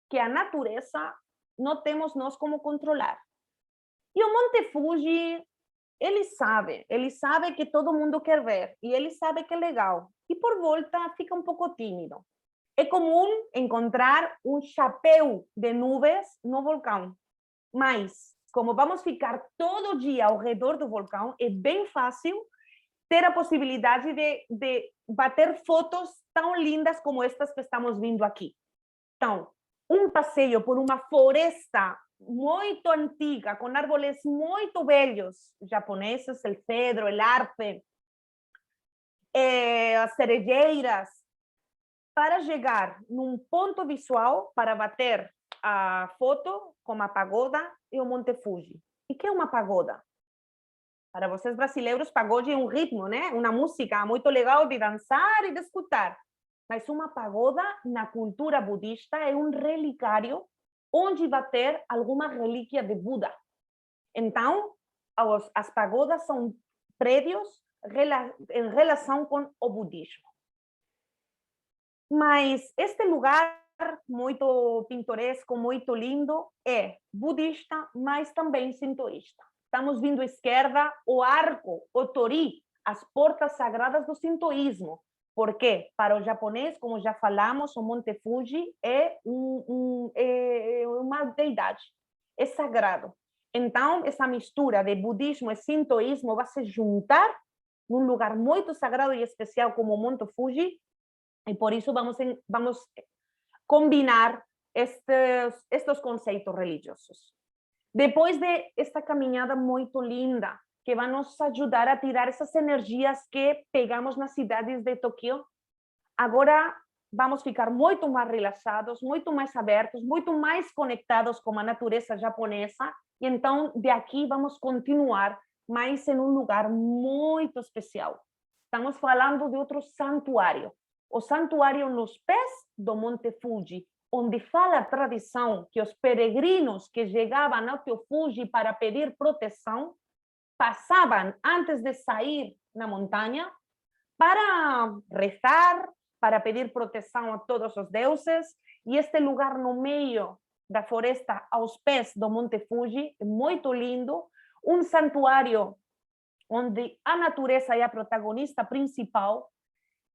que a natureza não temos nós como controlar. E o Monte Fuji, ele sabe que todo mundo quer ver, e ele sabe que é legal. E por volta fica um pouco tímido. É comum encontrar um chapéu de nuvens no vulcão, mas como vamos ficar todo dia ao redor do vulcão, é bem fácil ter a possibilidade de bater fotos tão lindas como estas que estamos vendo aqui. Então, um passeio por uma floresta muito antiga, com árvores muito velhos japoneses, o cedro, o arpe, as cerejeiras, para chegar num ponto visual para bater a foto com a pagoda e o Monte Fuji. E o que é uma pagoda? Para vocês brasileiros, pagode é um ritmo, né? Uma música muito legal de dançar e de escutar. Mas uma pagoda, na cultura budista, é um relicário onde vai ter alguma relíquia de Buda. Então, as pagodas são prédios em relação com o budismo. Mas este lugar muito pintoresco, muito lindo, é budista, mas também sintoísta. Estamos vendo à esquerda o arco, o tori, as portas sagradas do sintoísmo. Porque, para o japonês, como já falamos, o Monte Fuji é uma deidade, é sagrado. Então, essa mistura de budismo e sintoísmo vai se juntar num lugar muito sagrado e especial como o Monte Fuji, e por isso vamos combinar estes conceitos religiosos. Depois de esta caminhada muito linda, que vai nos ajudar a tirar essas energias que pegamos nas cidades de Tóquio, agora vamos ficar muito mais relaxados, muito mais abertos, muito mais conectados com a natureza japonesa, e então de aqui vamos continuar, mas em um lugar muito especial. Estamos falando de outro santuário, o santuário nos pés do Monte Fuji, onde fala a tradição que os peregrinos que chegavam ao Fuji para pedir proteção passavam antes de sair na montanha para rezar, para pedir proteção a todos os deuses, e este lugar no meio da floresta, aos pés do Monte Fuji, é muito lindo, um santuário onde a natureza é a protagonista principal,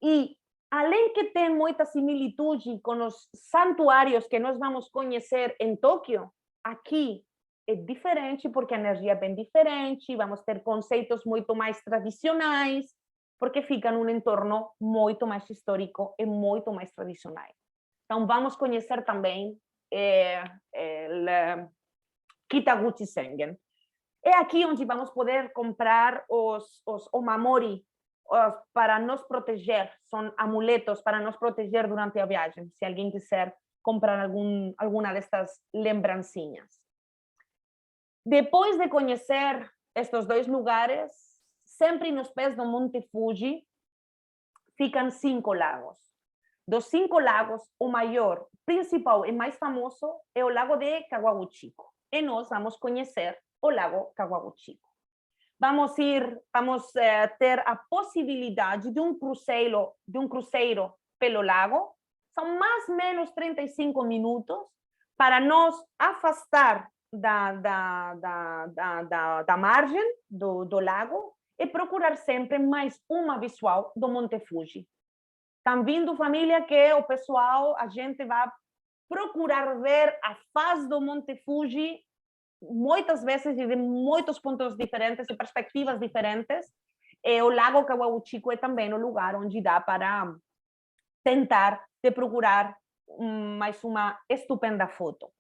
e além que tem muita similitude com os santuários que nós vamos conhecer em Tóquio, aqui é diferente, porque a energia é bem diferente, vamos ter conceitos muito mais tradicionais, porque fica num entorno muito mais histórico e muito mais tradicional. Então, vamos conhecer também Kitaguchi Sengen. É aqui onde vamos poder comprar os omamori para nos proteger, são amuletos para nos proteger durante a viagem, se alguém quiser comprar alguma destas lembrancinhas. Depois de conhecer estes dois lugares, sempre nos pés do Monte Fuji, ficam 5 lagos. Dos 5 lagos, o maior, principal e mais famoso é o lago de Kawaguchiko. E nós vamos conhecer o lago Kawaguchiko. Vamos ter a possibilidade de um cruzeiro pelo lago. São mais ou menos 35 minutos para nos afastar da margem do lago e procurar sempre mais uma visual do Monte Fuji. Estão vindo, família, que o pessoal, a gente vai procurar ver a face do Monte Fuji muitas vezes e de muitos pontos diferentes e perspectivas diferentes. E o lago Kawaguchiko é também o lugar onde dá para tentar de procurar mais uma estupenda foto.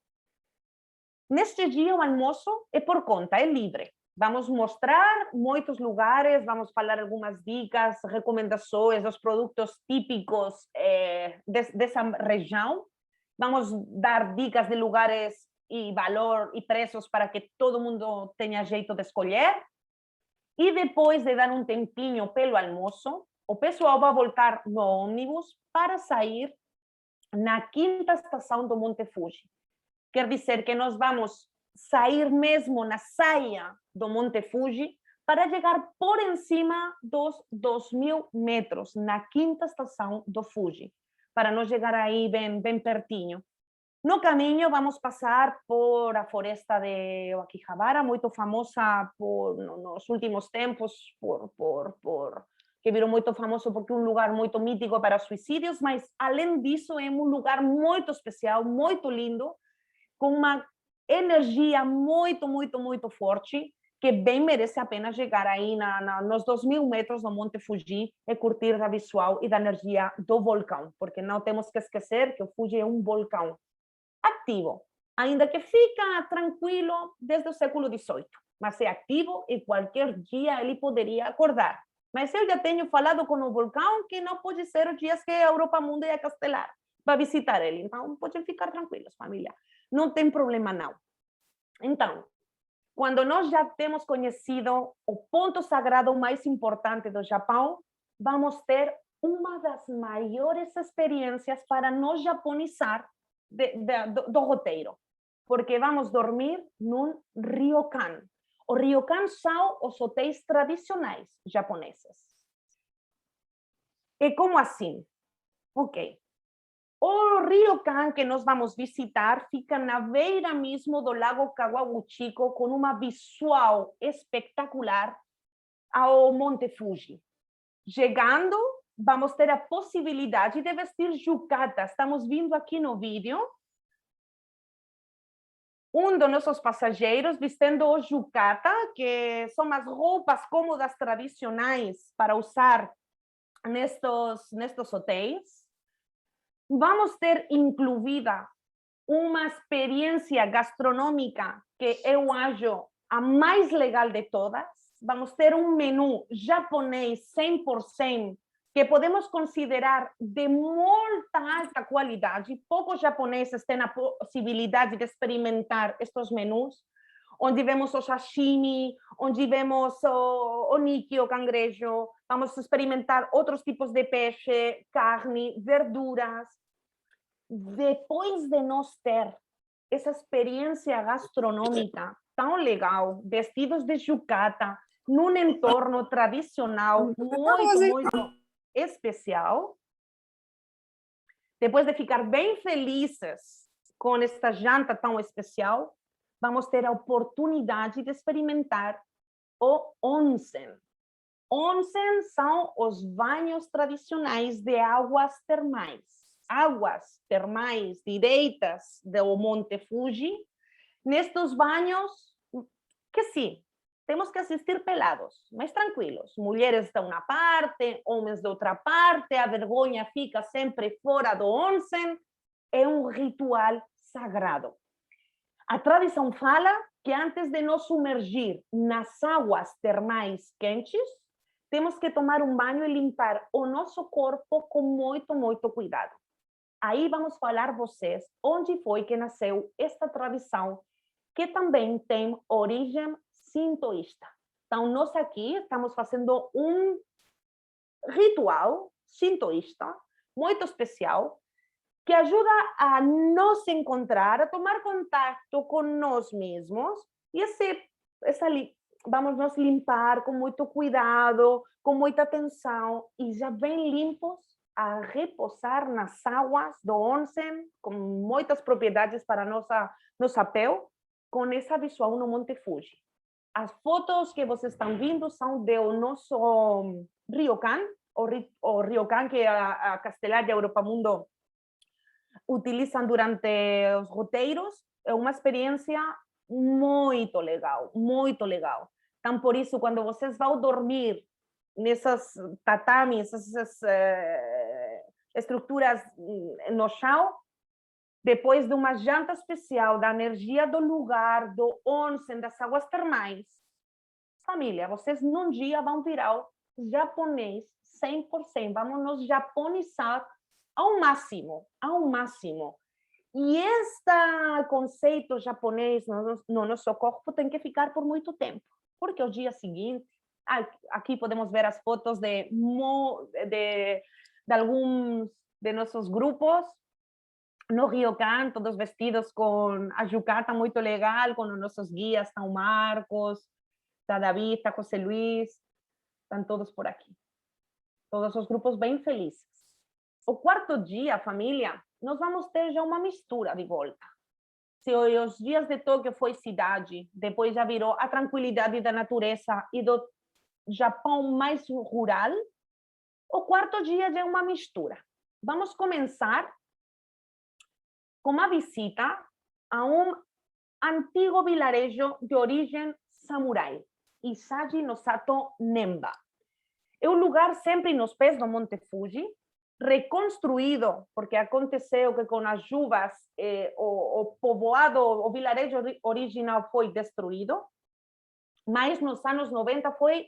Neste dia, o almoço é por conta, é livre. Vamos mostrar muitos lugares, vamos falar algumas dicas, recomendações dos produtos típicos dessa região. Vamos dar dicas de lugares e valor e preços para que todo mundo tenha jeito de escolher. E depois de dar um tempinho pelo almoço, o pessoal vai voltar no ônibus para sair na 5ª estação do Monte Fuji. Quer dizer que nós vamos sair mesmo na saia do Monte Fuji para chegar por encima dos 2.000 metros, na 5ª estação do Fuji, para não chegar aí bem pertinho. No caminho vamos passar por a floresta de Akihabara, muito famosa nos últimos tempos, que virou muito famoso porque é um lugar muito mítico para suicídios, mas além disso é um lugar muito especial, muito lindo, com uma energia muito, muito, muito forte, que bem merece a pena chegar aí nos 2.000 metros do Monte Fuji e curtir da visual e da energia do vulcão, porque não temos que esquecer que o Fuji é um vulcão ativo, ainda que fica tranquilo desde o século XVIII, mas é ativo e qualquer dia ele poderia acordar. Mas eu já tenho falado com o vulcão que não pode ser os dias que a Europa Mundo ia castelar para visitar ele, então podem ficar tranquilos, família. Não tem problema, não. Então, quando nós já temos conhecido o ponto sagrado mais importante do Japão, vamos ter uma das maiores experiências para nos japonizar do roteiro, porque vamos dormir num ryokan. O ryokan são os hotéis tradicionais japoneses. E como assim? Ok. O ryokan que nós vamos visitar fica na beira mesmo do lago Kawaguchiko, com uma visual espetacular ao Monte Fuji. Chegando, vamos ter a possibilidade de vestir yukata. Estamos vendo aqui no vídeo um dos nossos passageiros vestindo o yukata, que são as roupas cômodas tradicionais para usar nestes hotéis. Vamos ter incluída uma experiência gastronômica que eu acho a mais legal de todas. Vamos ter um menu japonês 100%, que podemos considerar de muita alta qualidade. Poucos japoneses têm a possibilidade de experimentar estes menus, onde vemos o sashimi, onde vemos o niki, o cangrejo. Vamos experimentar outros tipos de peixe, carne, verduras. Depois de nós ter essa experiência gastronômica tão legal, vestidos de yukata, num entorno tradicional muito especial, depois de ficar bem felizes com esta janta tão especial, vamos ter a oportunidade de experimentar o onsen. Onsen são os banhos tradicionais de águas termais direitas do Monte Fuji, Nestes banhos, que sim, temos que assistir pelados, mas tranquilos. Mulheres de uma parte, homens de outra parte, a vergonha fica sempre fora do onsen. É um ritual sagrado. A tradição fala que antes de nos sumergir nas águas termais quentes, temos que tomar um banho e limpar o nosso corpo com muito, muito cuidado. Aí vamos falar vocês onde foi que nasceu esta tradição, que também tem origem sintoísta. Então, nós aqui estamos fazendo um ritual sintoísta muito especial, que ajuda a nos encontrar, a tomar contato com nós mesmos e vamos nos limpar com muito cuidado, com muita atenção e já bem limpos a repousar nas águas do onsen, com muitas propriedades para nossa pele, com essa visual no Monte Fuji. As fotos que vocês estão vendo são do nosso Ryokan, o Ryokan que a Castelar de Europa Mundo utilizam durante os roteiros. É uma experiência muito legal, muito legal. Então, por isso, quando vocês vão dormir nessas tatamis, essas estruturas no chão, depois de uma janta especial, da energia do lugar, do onsen, das águas termais, família, vocês num dia vão virar japonês 100%, vamos nos japonizar ao máximo, ao máximo. E este conceito japonês no nosso corpo tem que ficar por muito tempo, porque o dia seguinte, aqui podemos ver as fotos de alguns de nossos grupos no Ryokan, todos vestidos com a yukata muito legal, com os nossos guias, está o Marcos, está David, está José Luis, estão todos por aqui. Todos os grupos bem felizes. O quarto dia, família, nós vamos ter já uma mistura de volta. Se os dias de Tóquio foi cidade, depois já virou a tranquilidade da natureza e do Japão mais rural, o quarto dia já é uma mistura. Vamos começar com uma visita a um antigo vilarejo de origem samurai, Isagi no Sato Nemba. É um lugar sempre nos pés do Monte Fuji, reconstruído, porque aconteceu que com as chuvas o povoado, o vilarejo original foi destruído, mas nos anos 90 foi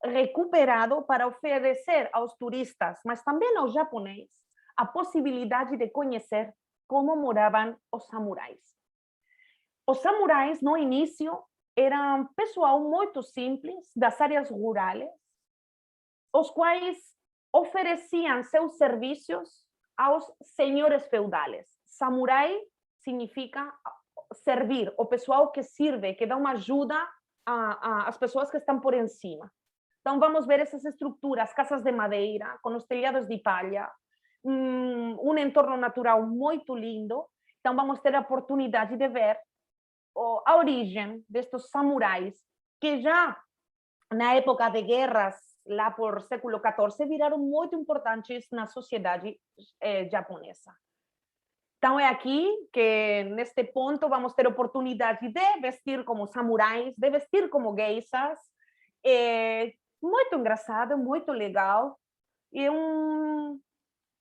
recuperado para oferecer aos turistas, mas também aos japoneses, a possibilidade de conhecer como moravam os samurais. Os samurais, no início, eram pessoal muito simples, das áreas rurais, os quais ofereciam seus serviços aos senhores feudais. Samurai significa servir, o pessoal que serve, que dá uma ajuda às pessoas que estão por em cima. Então, vamos ver essas estruturas, casas de madeira, com os telhados de palha, um entorno natural muito lindo. Então, vamos ter a oportunidade de ver a origem destes samurais, que já na época de guerras, lá por século XIV, viraram muito importantes na sociedade japonesa. Então, é aqui que, neste ponto, vamos ter oportunidade de vestir como samurais, de vestir como geishas. Muito engraçado, muito legal. E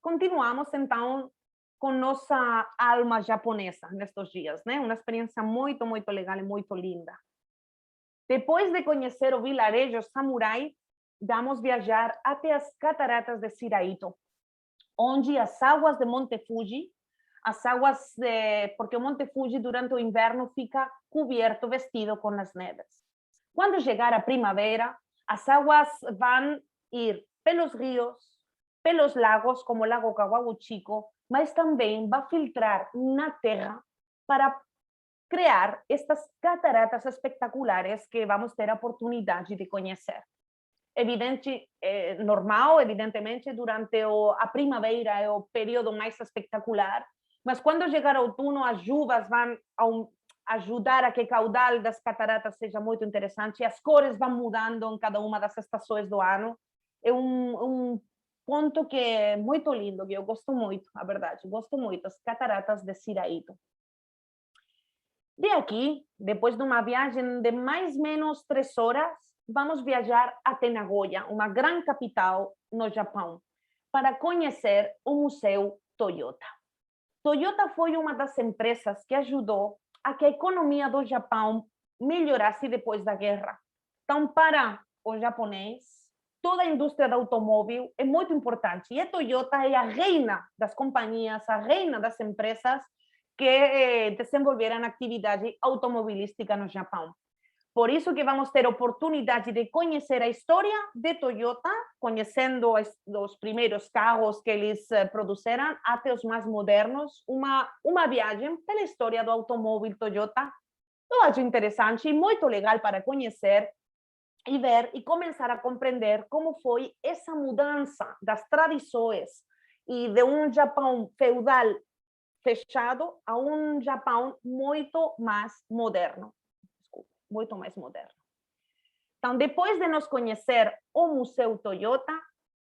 continuamos, então, com nossa alma japonesa nestes dias, né? Uma experiência muito, muito legal e muito linda. Depois de conhecer o vilarejo samurai, vamos viajar até as cataratas de Shiraito, onde as águas de Monte Fuji, porque o Monte Fuji durante o inverno fica coberto, vestido com as neves. Quando chegar a primavera, as águas vão ir pelos rios, pelos lagos, como o Lago Kawaguchiko, mas também vai filtrar na terra para criar estas cataratas espectaculares que vamos ter a oportunidade de conhecer. Normal, evidentemente, durante a primavera é o período mais espetacular, mas quando chegar outono, as chuvas vão ajudar a que o caudal das cataratas seja muito interessante, as cores vão mudando em cada uma das estações do ano. É um ponto que é muito lindo, que eu gosto muito, a verdade, gosto muito, as cataratas de Shiraito. De aqui, depois de uma viagem de mais ou menos 3 horas, vamos viajar até Nagoya, uma grande capital no Japão, para conhecer o Museu Toyota. Toyota foi uma das empresas que ajudou a que a economia do Japão melhorasse depois da guerra. Então, para o japonês, toda a indústria do automóvel é muito importante. E a Toyota é a reina das companhias, a reina das empresas que desenvolveram atividade automobilística no Japão. Por isso que vamos ter oportunidade de conhecer a história de Toyota, conhecendo os primeiros carros que eles produziram até os mais modernos, uma viagem pela história do automóvel Toyota. Eu acho interessante e muito legal para conhecer e ver e começar a compreender como foi essa mudança das tradições e de um Japão feudal fechado a um Japão muito mais moderno. Muito mais moderno. Então, depois de nos conhecer o Museu Toyota,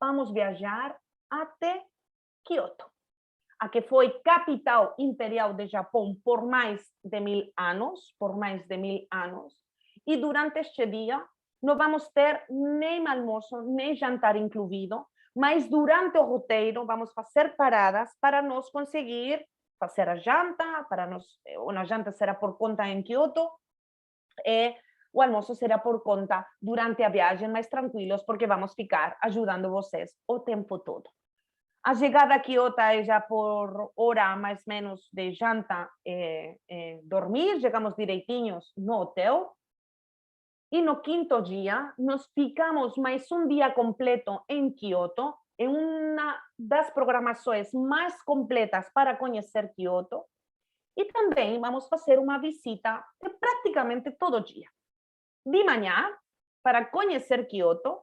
vamos viajar até Kyoto, a que foi capital imperial do Japão por mais de 1000 anos, e durante este dia não vamos ter nem almoço, nem jantar incluído, mas durante o roteiro vamos fazer paradas para nós conseguir fazer a janta, a janta será por conta em Kyoto, o almoço será por conta durante a viagem, mais tranquilos, porque vamos ficar ajudando vocês o tempo todo. A chegada a Kyoto é já por hora mais ou menos de janta dormir, chegamos direitinhos no hotel, e no quinto dia nós ficamos mais um dia completo em Kyoto, em uma das programações mais completas para conhecer Kyoto, e também vamos fazer uma visita praticamente todo dia. De manhã, para conhecer Kyoto,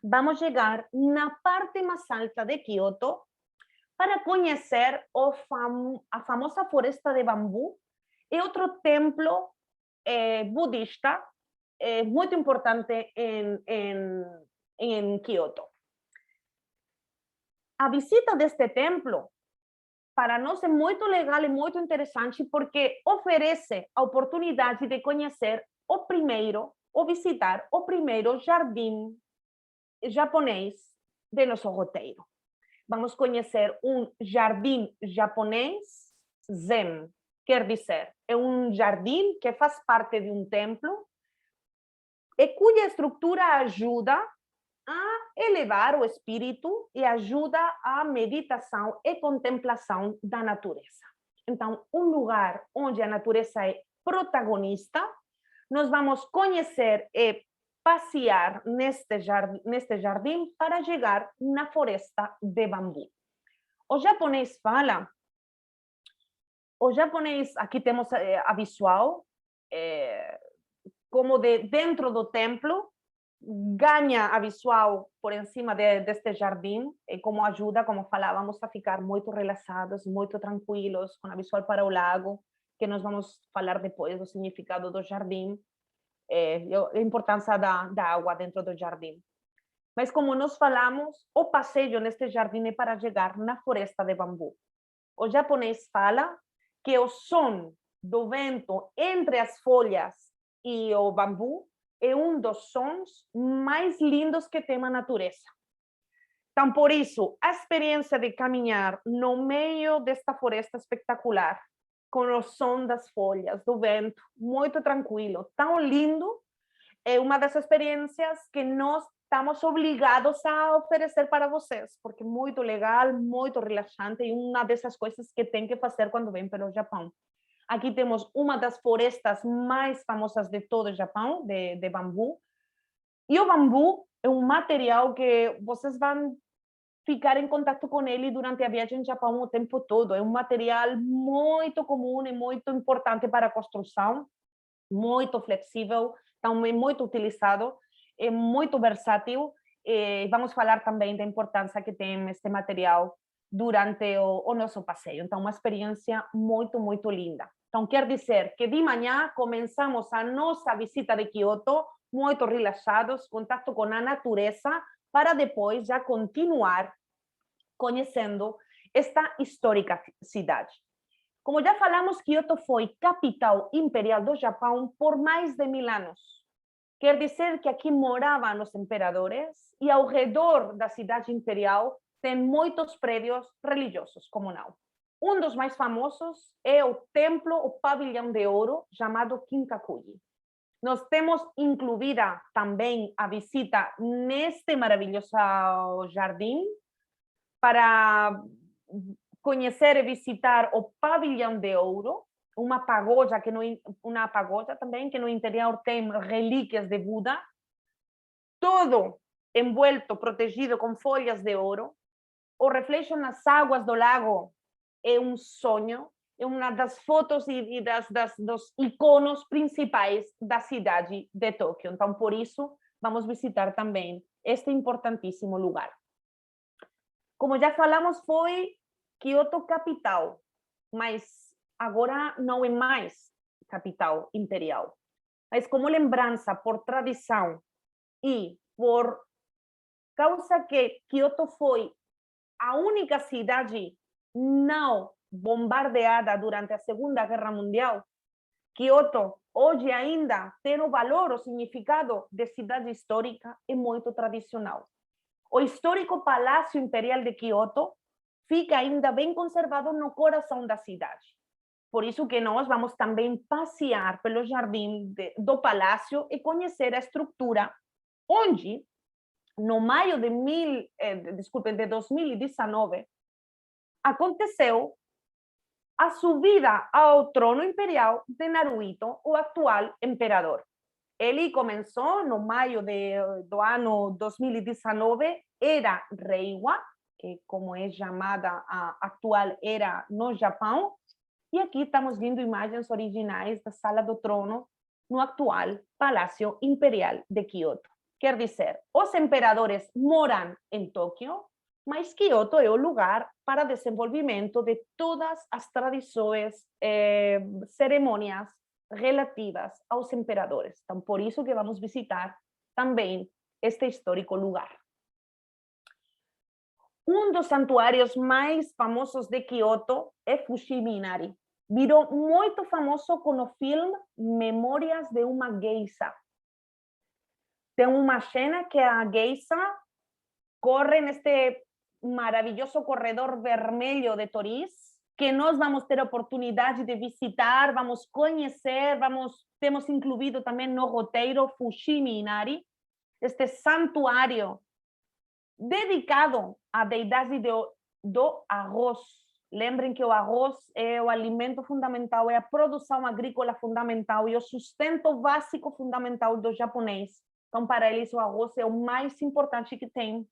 vamos chegar na parte mais alta de Kyoto para conhecer a famosa floresta de bambu e outro templo budista muito importante em Kyoto. A visita deste templo para nós é muito legal e muito interessante porque oferece a oportunidade de conhecer ou visitar o primeiro jardim japonês de nosso roteiro. Vamos conhecer um jardim japonês Zen, quer dizer, é um jardim que faz parte de um templo e cuja estrutura ajuda a elevar o espírito e ajuda a meditação e contemplação da natureza. Então, um lugar onde a natureza é protagonista, nós vamos conhecer e passear neste jardim para chegar na floresta de bambu. O japonês aqui temos a visual, como dentro do templo, ganha a visual por cima deste jardim, e como ajuda, como falávamos, a ficar muito relaxados, muito tranquilos, com a visual para o lago, que nós vamos falar depois do significado do jardim, a importância da água dentro do jardim. Mas como nós falamos, o passeio neste jardim é para chegar na floresta de bambu. O japonês fala que o som do vento entre as folhas e o bambu é um dos sons mais lindos que tem a natureza. Então, por isso, a experiência de caminhar no meio desta floresta espetacular, com o som das folhas, do vento, muito tranquilo, tão lindo, é uma das experiências que nós estamos obrigados a oferecer para vocês, porque é muito legal, muito relaxante, e uma dessas coisas que tem que fazer quando vem para o Japão. Aqui temos uma das florestas mais famosas de todo o Japão, de bambu. E o bambu é um material que vocês vão ficar em contato com ele durante a viagem ao Japão o tempo todo. É um material muito comum e muito importante para a construção, muito flexível, então é muito utilizado, é muito versátil. E vamos falar também da importância que tem este material durante o nosso passeio. Então, uma experiência muito, muito linda. Então, quer dizer que de manhã começamos a nossa visita de Kyoto muito relaxados, contato com a natureza, para depois já continuar conhecendo esta histórica cidade. Como já falamos, Kyoto foi capital imperial do Japão por mais de 1000 anos. Quer dizer que aqui moravam os imperadores e ao redor da cidade imperial tem muitos prédios religiosos, como não. Um dos mais famosos é o templo, o pavilhão de ouro, chamado Kinkakuji. Nós temos incluída também a visita neste maravilhoso jardim para conhecer e visitar o pavilhão de ouro, uma pagoda também que no interior tem relíquias de Buda, todo envuelto, protegido com folhas de ouro. O reflexo nas águas do lago é um sonho, é uma das fotos e dos iconos principais da cidade de Tóquio. Então, por isso, vamos visitar também este importantíssimo lugar. Como já falamos, foi Kyoto capital, mas agora não é mais capital imperial. Mas como lembrança, por tradição e por causa que Kyoto foi a única cidade não bombardeada durante a Segunda Guerra Mundial, Kyoto hoje ainda tem o valor, o significado de cidade histórica e muito tradicional. O histórico Palácio Imperial de Kyoto fica ainda bem conservado no coração da cidade. Por isso que nós vamos também passear pelo jardim do palácio e conhecer a estrutura, onde, no maio de 2019, aconteceu a subida ao trono imperial de Naruhito, o atual imperador. Ele começou no maio do ano 2019, era Reiwa, que como é chamada a atual era no Japão, e aqui estamos vendo imagens originais da sala do trono no atual Palácio Imperial de Kyoto. Quer dizer, os imperadores moram em Tóquio, mas Kyoto é o lugar para desenvolvimento de todas as tradições, cerimônias relativas aos imperadores. Então, por isso que vamos visitar também este histórico lugar. Um dos santuários mais famosos de Kyoto é Fushimi Inari. Virou muito famoso com o filme Memórias de uma Geisha. Tem uma cena que a geisha corre neste maravilhoso corredor vermelho de Toris, que nós vamos ter a oportunidade de visitar, vamos conhecer, temos incluído também no roteiro Fushimi Inari, este santuário dedicado à deidade do arroz. Lembrem que o arroz é o alimento fundamental, é a produção agrícola fundamental e o sustento básico fundamental do japonês. Então, para eles, o arroz é o mais importante que tem.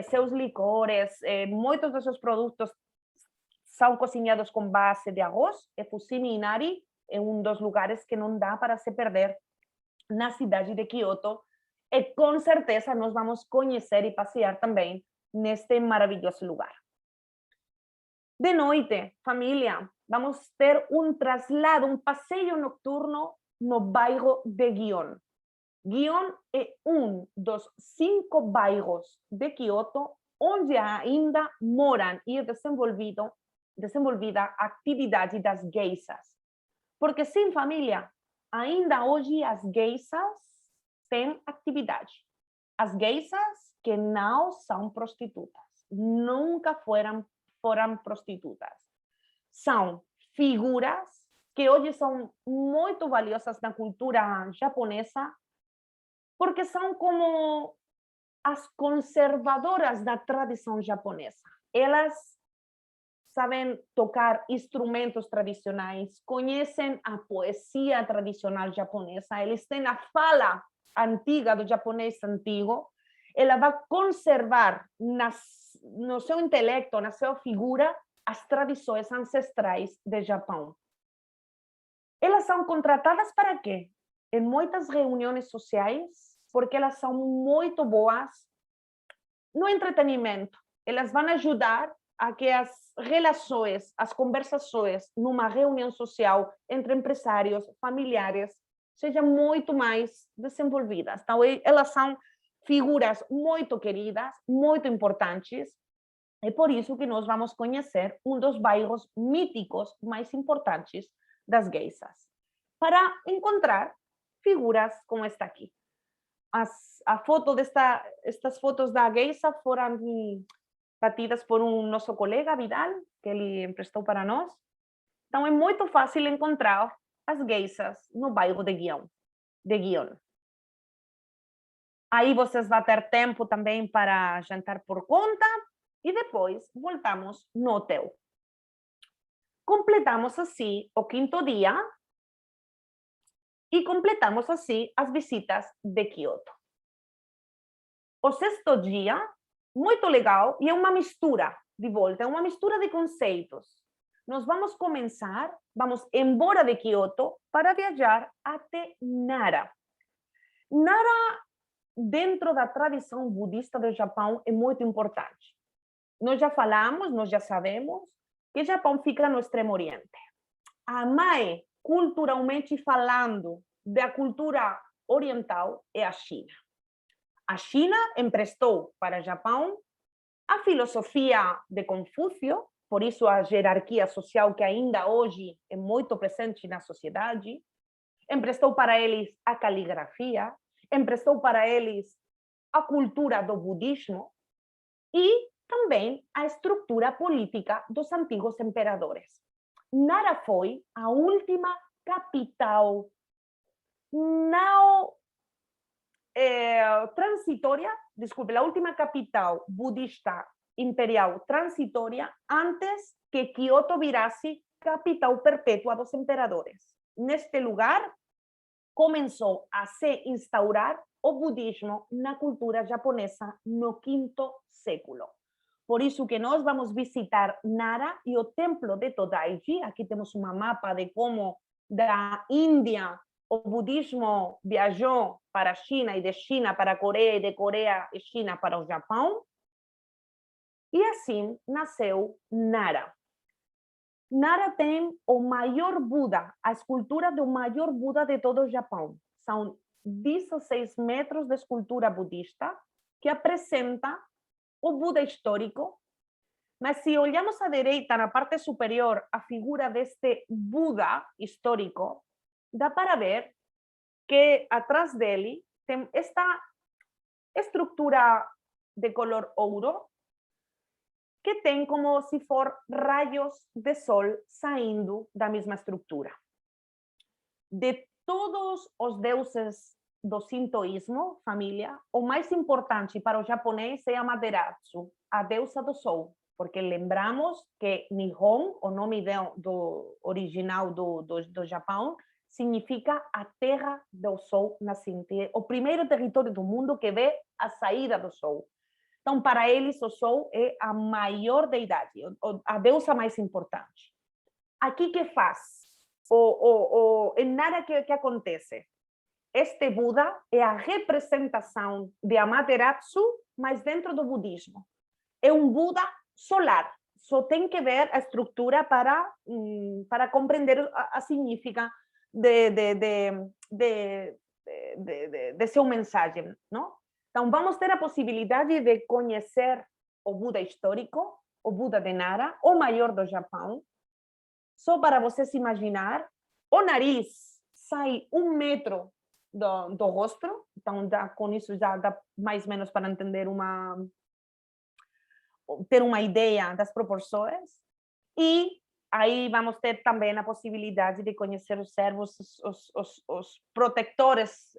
Seus licores, muitos dos seus produtos são cozinhados com base de arroz. E Fushimi Inari é um dos lugares que não dá para se perder na cidade de Kyoto. E com certeza nós vamos conhecer e passear também neste maravilhoso lugar. De noite, família, vamos ter um traslado, um passeio noturno no bairro de Gion. Gion é um dos 5 bairros de Kyoto onde ainda moram e é desenvolvida a atividade das geishas. Porque sim, família, ainda hoje as geishas têm atividade. As geishas que não são prostitutas, nunca foram prostitutas. São figuras que hoje são muito valiosas na cultura japonesa, porque são como as conservadoras da tradição japonesa. Elas sabem tocar instrumentos tradicionais, conhecem a poesia tradicional japonesa, eles têm a fala antiga do japonês antigo, ela vai conservar no seu intelecto, na sua figura, as tradições ancestrais do Japão. Elas são contratadas para quê? Em muitas reuniões sociais, porque elas são muito boas no entretenimento. Elas vão ajudar a que as relações, as conversações numa reunião social entre empresários, familiares, sejam muito mais desenvolvidas. Então, elas são figuras muito queridas, muito importantes, É por isso que nós vamos conhecer um dos bairros míticos mais importantes das geishas, para encontrar figuras como esta aqui. Estas fotos da geisha foram batidas por um nosso colega, Vidal, que ele emprestou para nós. Então, é muito fácil encontrar as geishas no bairro de Guion. Aí vocês vão ter tempo também para jantar por conta e depois voltamos no hotel. Completamos assim o quinto dia e completamos assim as visitas de Kyoto. O sexto dia, muito legal, e é uma mistura de volta, é uma mistura de conceitos. Nós vamos começar, vamos embora de Kyoto para viajar até Nara. Nara, dentro da tradição budista do Japão, é muito importante. Nós já falamos, nós já sabemos que o Japão fica no Extremo Oriente. A mãe, culturalmente falando, da cultura oriental é a China. A China emprestou para o Japão a filosofia de Confúcio, por isso a hierarquia social que ainda hoje é muito presente na sociedade, emprestou para eles a caligrafia, emprestou para eles a cultura do budismo e também a estrutura política dos antigos imperadores. Nara foi a última capital não transitória, desculpe, a última capital budista imperial transitória antes que Kyoto virasse capital perpétua dos imperadores. Neste lugar, começou a se instaurar o budismo na cultura japonesa no quinto século. Por isso que nós vamos visitar Nara e o templo de Todaiji. Aqui temos um mapa de como da Índia o budismo viajou para a China e de China para a Coreia e de Coreia e China para o Japão. E assim nasceu Nara. Nara tem o maior Buda, a escultura do maior Buda de todo o Japão. São 16 metros de escultura budista que apresenta o Buda histórico. Mas se olhamos à direita, na parte superior, a figura deste Buda histórico, dá para ver que atrás dele tem esta estrutura de color ouro, que tem como se for raios de sol saindo da mesma estrutura. De todos os deuses do sintoísmo, família, o mais importante para o japonês é Amaterasu, a deusa do sol, porque lembramos que Nihon, o nome do original do Japão, significa a terra do sol nascente, o primeiro território do mundo que vê a saída do sol. Então, para eles, o sol é a maior deidade, a deusa mais importante. Aqui que faz? Em nada que acontece. Este Buda é a representação de Amaterasu, mas dentro do budismo. É um Buda solar. Só tem que ver a estrutura para compreender a significação de sua mensagem, não? Então, vamos ter a possibilidade de conhecer o Buda histórico, o Buda de Nara, o maior do Japão. Só para vocês imaginar, o nariz sai 1 metro do rosto, então com isso já dá mais ou menos para entender ter uma ideia das proporções. E aí vamos ter também a possibilidade de conhecer os servos, os protetores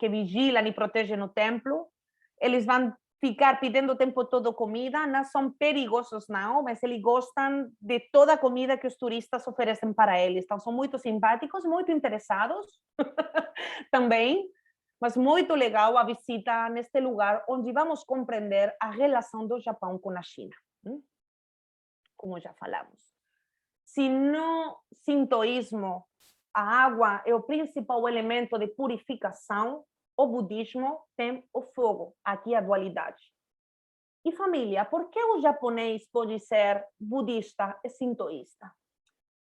que vigilam e protegem o templo. Eles vão ficar pedindo o tempo todo comida, não são perigosos não, mas eles gostam de toda a comida que os turistas oferecem para eles. Então são muito simpáticos, muito interessados também, mas muito legal a visita neste lugar, onde vamos compreender a relação do Japão com a China, como já falamos. Se no sintoísmo a água é o principal elemento de purificação, o budismo tem o fogo, aqui a dualidade. E família, por que o japonês pode ser budista e sintoísta?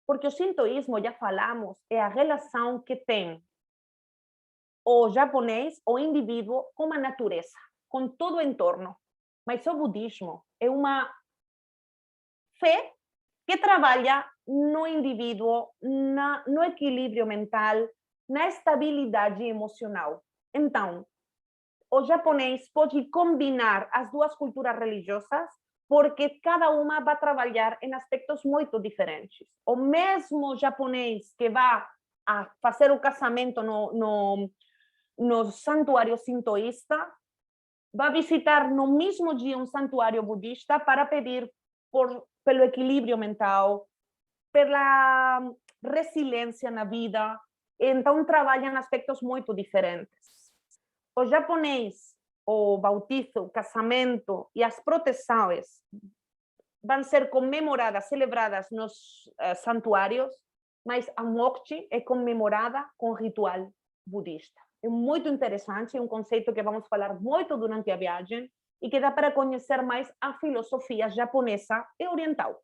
Porque o sintoísmo, já falamos, é a relação que tem o japonês, o indivíduo, com a natureza, com todo o entorno. Mas o budismo é uma fé que trabalha no indivíduo, no equilíbrio mental, na estabilidade emocional. Então, o japonês pode combinar as duas culturas religiosas porque cada uma vai trabalhar em aspectos muito diferentes. O mesmo japonês que vai a fazer o casamento no santuário sintoísta vai visitar no mesmo dia um santuário budista para pedir pelo equilíbrio mental, pela resiliência na vida. Então, trabalham aspectos muito diferentes. O japonês, o bautizo, o casamento e as proteções vão ser comemoradas, celebradas nos santuários, mas a Mokchi é comemorada com ritual budista. É muito interessante, é um conceito que vamos falar muito durante a viagem e que dá para conhecer mais a filosofia japonesa e oriental.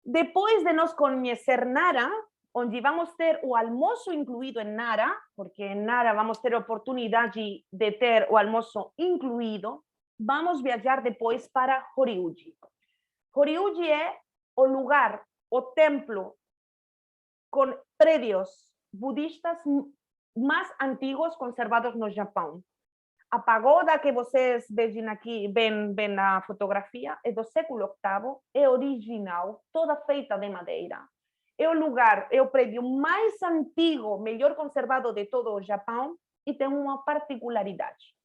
Depois de nós conhecer Nara, onde vamos ter o almoço incluído em Nara, porque em Nara vamos ter a oportunidade de ter o almoço incluído, vamos viajar depois para Horiuji. Horiuji é o lugar, o templo com prédios budistas mais antigos conservados no Japão. A pagoda que vocês veem aqui, ven na fotografia, é do século VIII, é original, toda feita de madeira. É o lugar, é o prédio mais antigo, melhor conservado de todo o Japão e tem uma particularidade.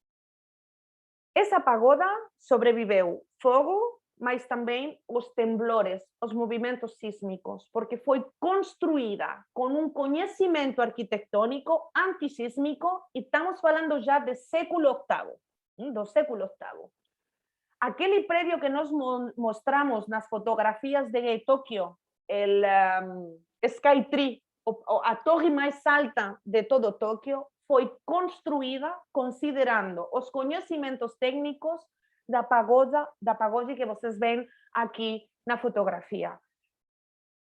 Essa pagoda sobreviveu fogo, mas também os temblores, os movimentos sísmicos, porque foi construída com um conhecimento arquitetônico antissísmico e estamos falando já do século VIII. Aquele prédio que nós mostramos nas fotografias de Tóquio, o Skytree, a torre mais alta de todo Tóquio, foi construída considerando os conhecimentos técnicos da pagoda que vocês veem aqui na fotografia.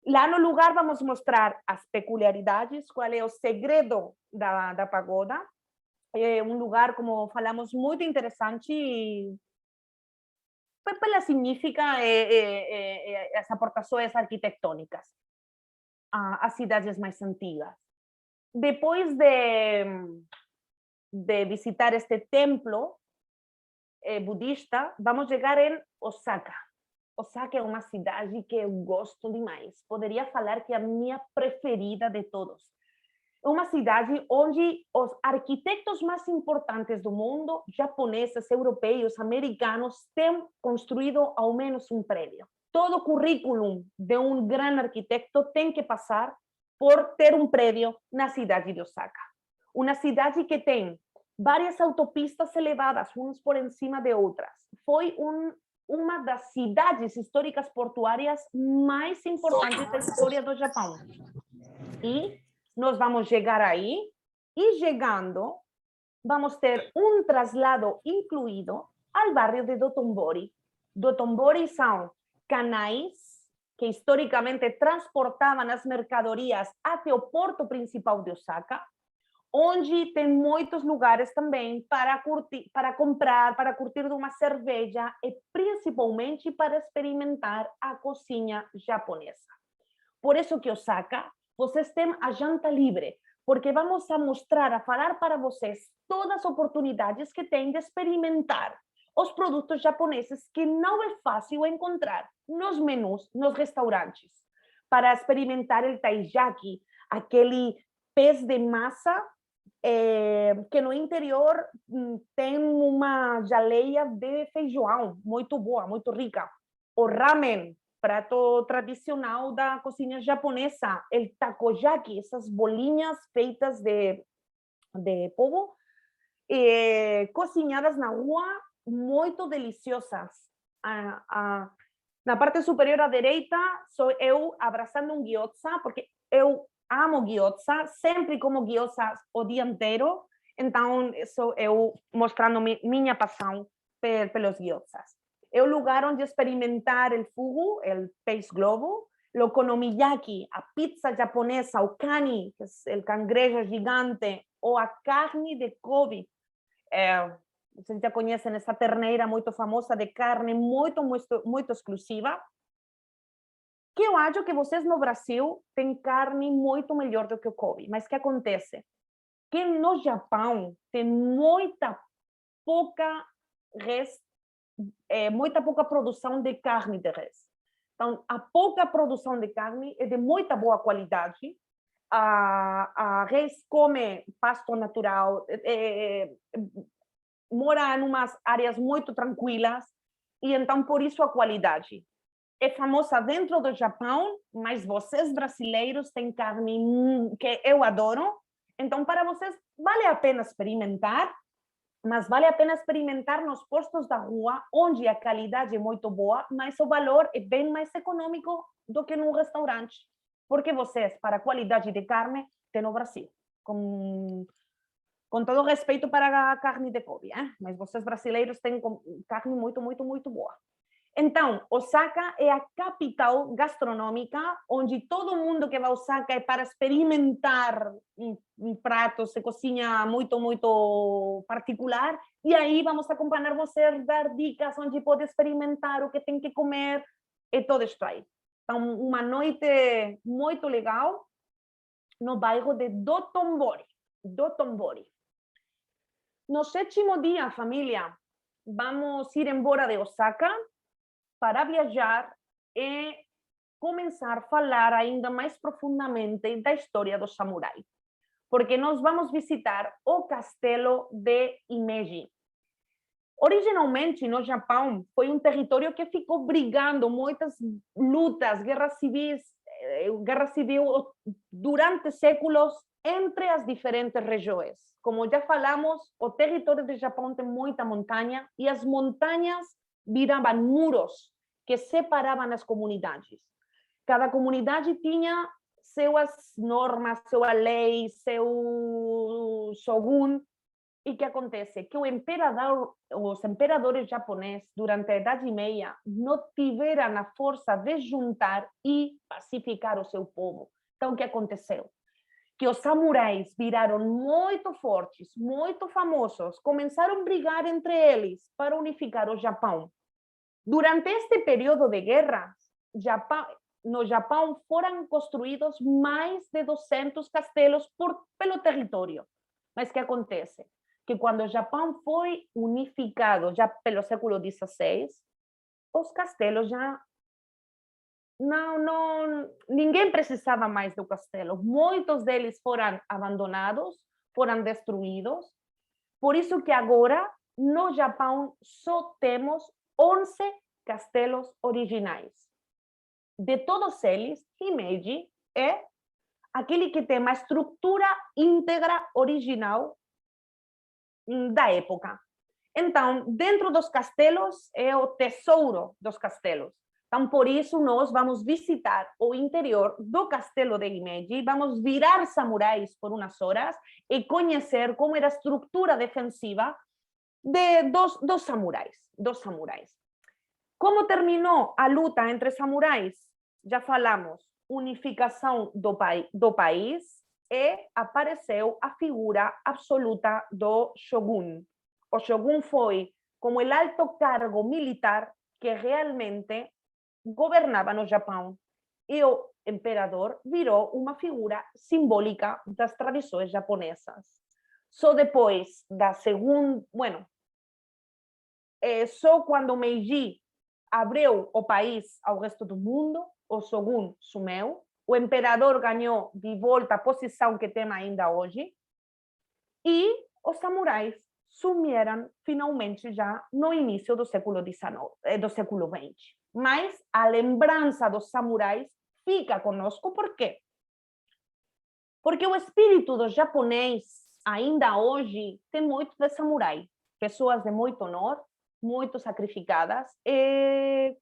Lá no lugar vamos mostrar as peculiaridades, qual é o segredo da pagoda. É um lugar, como falamos, muito interessante pela significa as aportações arquitetônicas às cidades mais antigas. Depois de visitar este templo budista, vamos chegar em Osaka. Osaka é uma cidade que eu gosto demais. Poderia falar que é a minha preferida de todos. É uma cidade onde os arquitetos mais importantes do mundo, japoneses, europeus, americanos, têm construído ao menos um prédio. Todo o currículo de um grande arquiteto tem que passar por ter um prédio na cidade de Osaka. Uma cidade que tem várias autopistas elevadas, umas por cima de outras. Foi uma das cidades históricas portuárias mais importantes da história do Japão. E nós vamos chegar aí, e chegando, vamos ter um traslado incluído ao bairro de Dotonbori. Dotonbori são canais que historicamente transportavam as mercadorias até o porto principal de Osaka, onde tem muitos lugares também para curtir, para comprar, para curtir de uma cerveja e principalmente para experimentar a cozinha japonesa. Por isso que Osaka, vocês têm a janta livre, porque vamos a mostrar, a falar para vocês todas as oportunidades que tem de experimentar os produtos japoneses que não é fácil encontrar nos menus, nos restaurantes. Para experimentar o taiyaki, aquele peixe de massa que no interior tem uma geleia de feijão muito boa, muito rica. O ramen, prato tradicional da cozinha japonesa. O takoyaki, essas bolinhas feitas de polvo, cozinhadas na rua, muito deliciosas. Na parte superior à direita, sou eu abraçando um gyoza, porque eu amo gyoza, sempre como gyoza o dia inteiro, então sou eu mostrando minha paixão pelos gyozas. É o lugar onde experimentar o fugu, o peixe globo, o okonomiyaki, a pizza japonesa, o kani, que é o cangrejo gigante, ou a carne de Kobe, vocês já conhecem essa terneira muito famosa de carne muito exclusiva, que eu acho que vocês no Brasil têm carne muito melhor do que o Kobe. Mas o que acontece? Que no Japão tem muita pouca muita pouca produção de carne de res. Então, a pouca produção de carne é de muita boa qualidade. A res come pasto natural, mora em umas áreas muito tranquilas, e então, por isso, a qualidade. É famosa dentro do Japão, mas vocês brasileiros têm carne que eu adoro. Então, para vocês, vale a pena experimentar, mas vale a pena experimentar nos postos da rua, onde a qualidade é muito boa, mas o valor é bem mais econômico do que num restaurante. Porque vocês, para a qualidade de carne, têm no Brasil. Com todo respeito para a carne de Kobe, mas vocês brasileiros têm carne muito boa. Então, Osaka é a capital gastronômica, onde todo mundo que vai a Osaka é para experimentar pratos, se cozinha muito particular, e aí vamos acompanhar você, dar dicas onde pode experimentar o que tem que comer, e todo isso aí. Então, uma noite muito legal no bairro de Dotonbori. No 7º dia, família, vamos ir embora de Osaka para viajar e começar a falar ainda mais profundamente da história do samurai. Porque nós vamos visitar o castelo de Himeji. Originalmente, no Japão, foi um território que ficou brigando, muitas lutas, guerra civil durante séculos entre as diferentes regiões. Como já falamos, o território do Japão tem muita montanha e as montanhas viravam muros que separavam as comunidades. Cada comunidade tinha suas normas, sua lei, seu shogun. E o que acontece? Que os imperadores japoneses, durante a Idade Média, não tiveram a força de juntar e pacificar o seu povo. Então, o que aconteceu? Que os samurais viraram muito fortes, muito famosos, começaram a brigar entre eles para unificar o Japão. Durante este período de guerra, no Japão foram construídos mais de 200 castelos pelo território. Mas o que acontece? Que quando o Japão foi unificado, já pelo século XVI, os castelos já ninguém precisava mais do castelo. Muitos deles foram abandonados, foram destruídos. Por isso que agora, no Japão, só temos 11 castelos originais. De todos eles, Himeji é aquele que tem uma estrutura íntegra original da época. Então, dentro dos castelos é o tesouro dos castelos. Então, por isso, nós vamos visitar o interior do castelo de Himeji, vamos virar samurais por umas horas e conhecer como era a estrutura defensiva dos samurais. Como terminou a luta entre samurais? Já falamos, unificação do país, e apareceu a figura absoluta do shogun. O shogun foi como o alto cargo militar que realmente governava no Japão. E o imperador virou uma figura simbólica das tradições japonesas. Só depois da segunda... só quando Meiji abriu o país ao resto do mundo, o shogun sumiu, o imperador ganhou de volta a posição que tem ainda hoje, e os samurais sumiram finalmente já no início do século XX. Mas a lembrança dos samurais fica conosco. Por quê? Porque o espírito do japonês, ainda hoje, tem muito de samurai. Pessoas de muito honor, muito sacrificadas,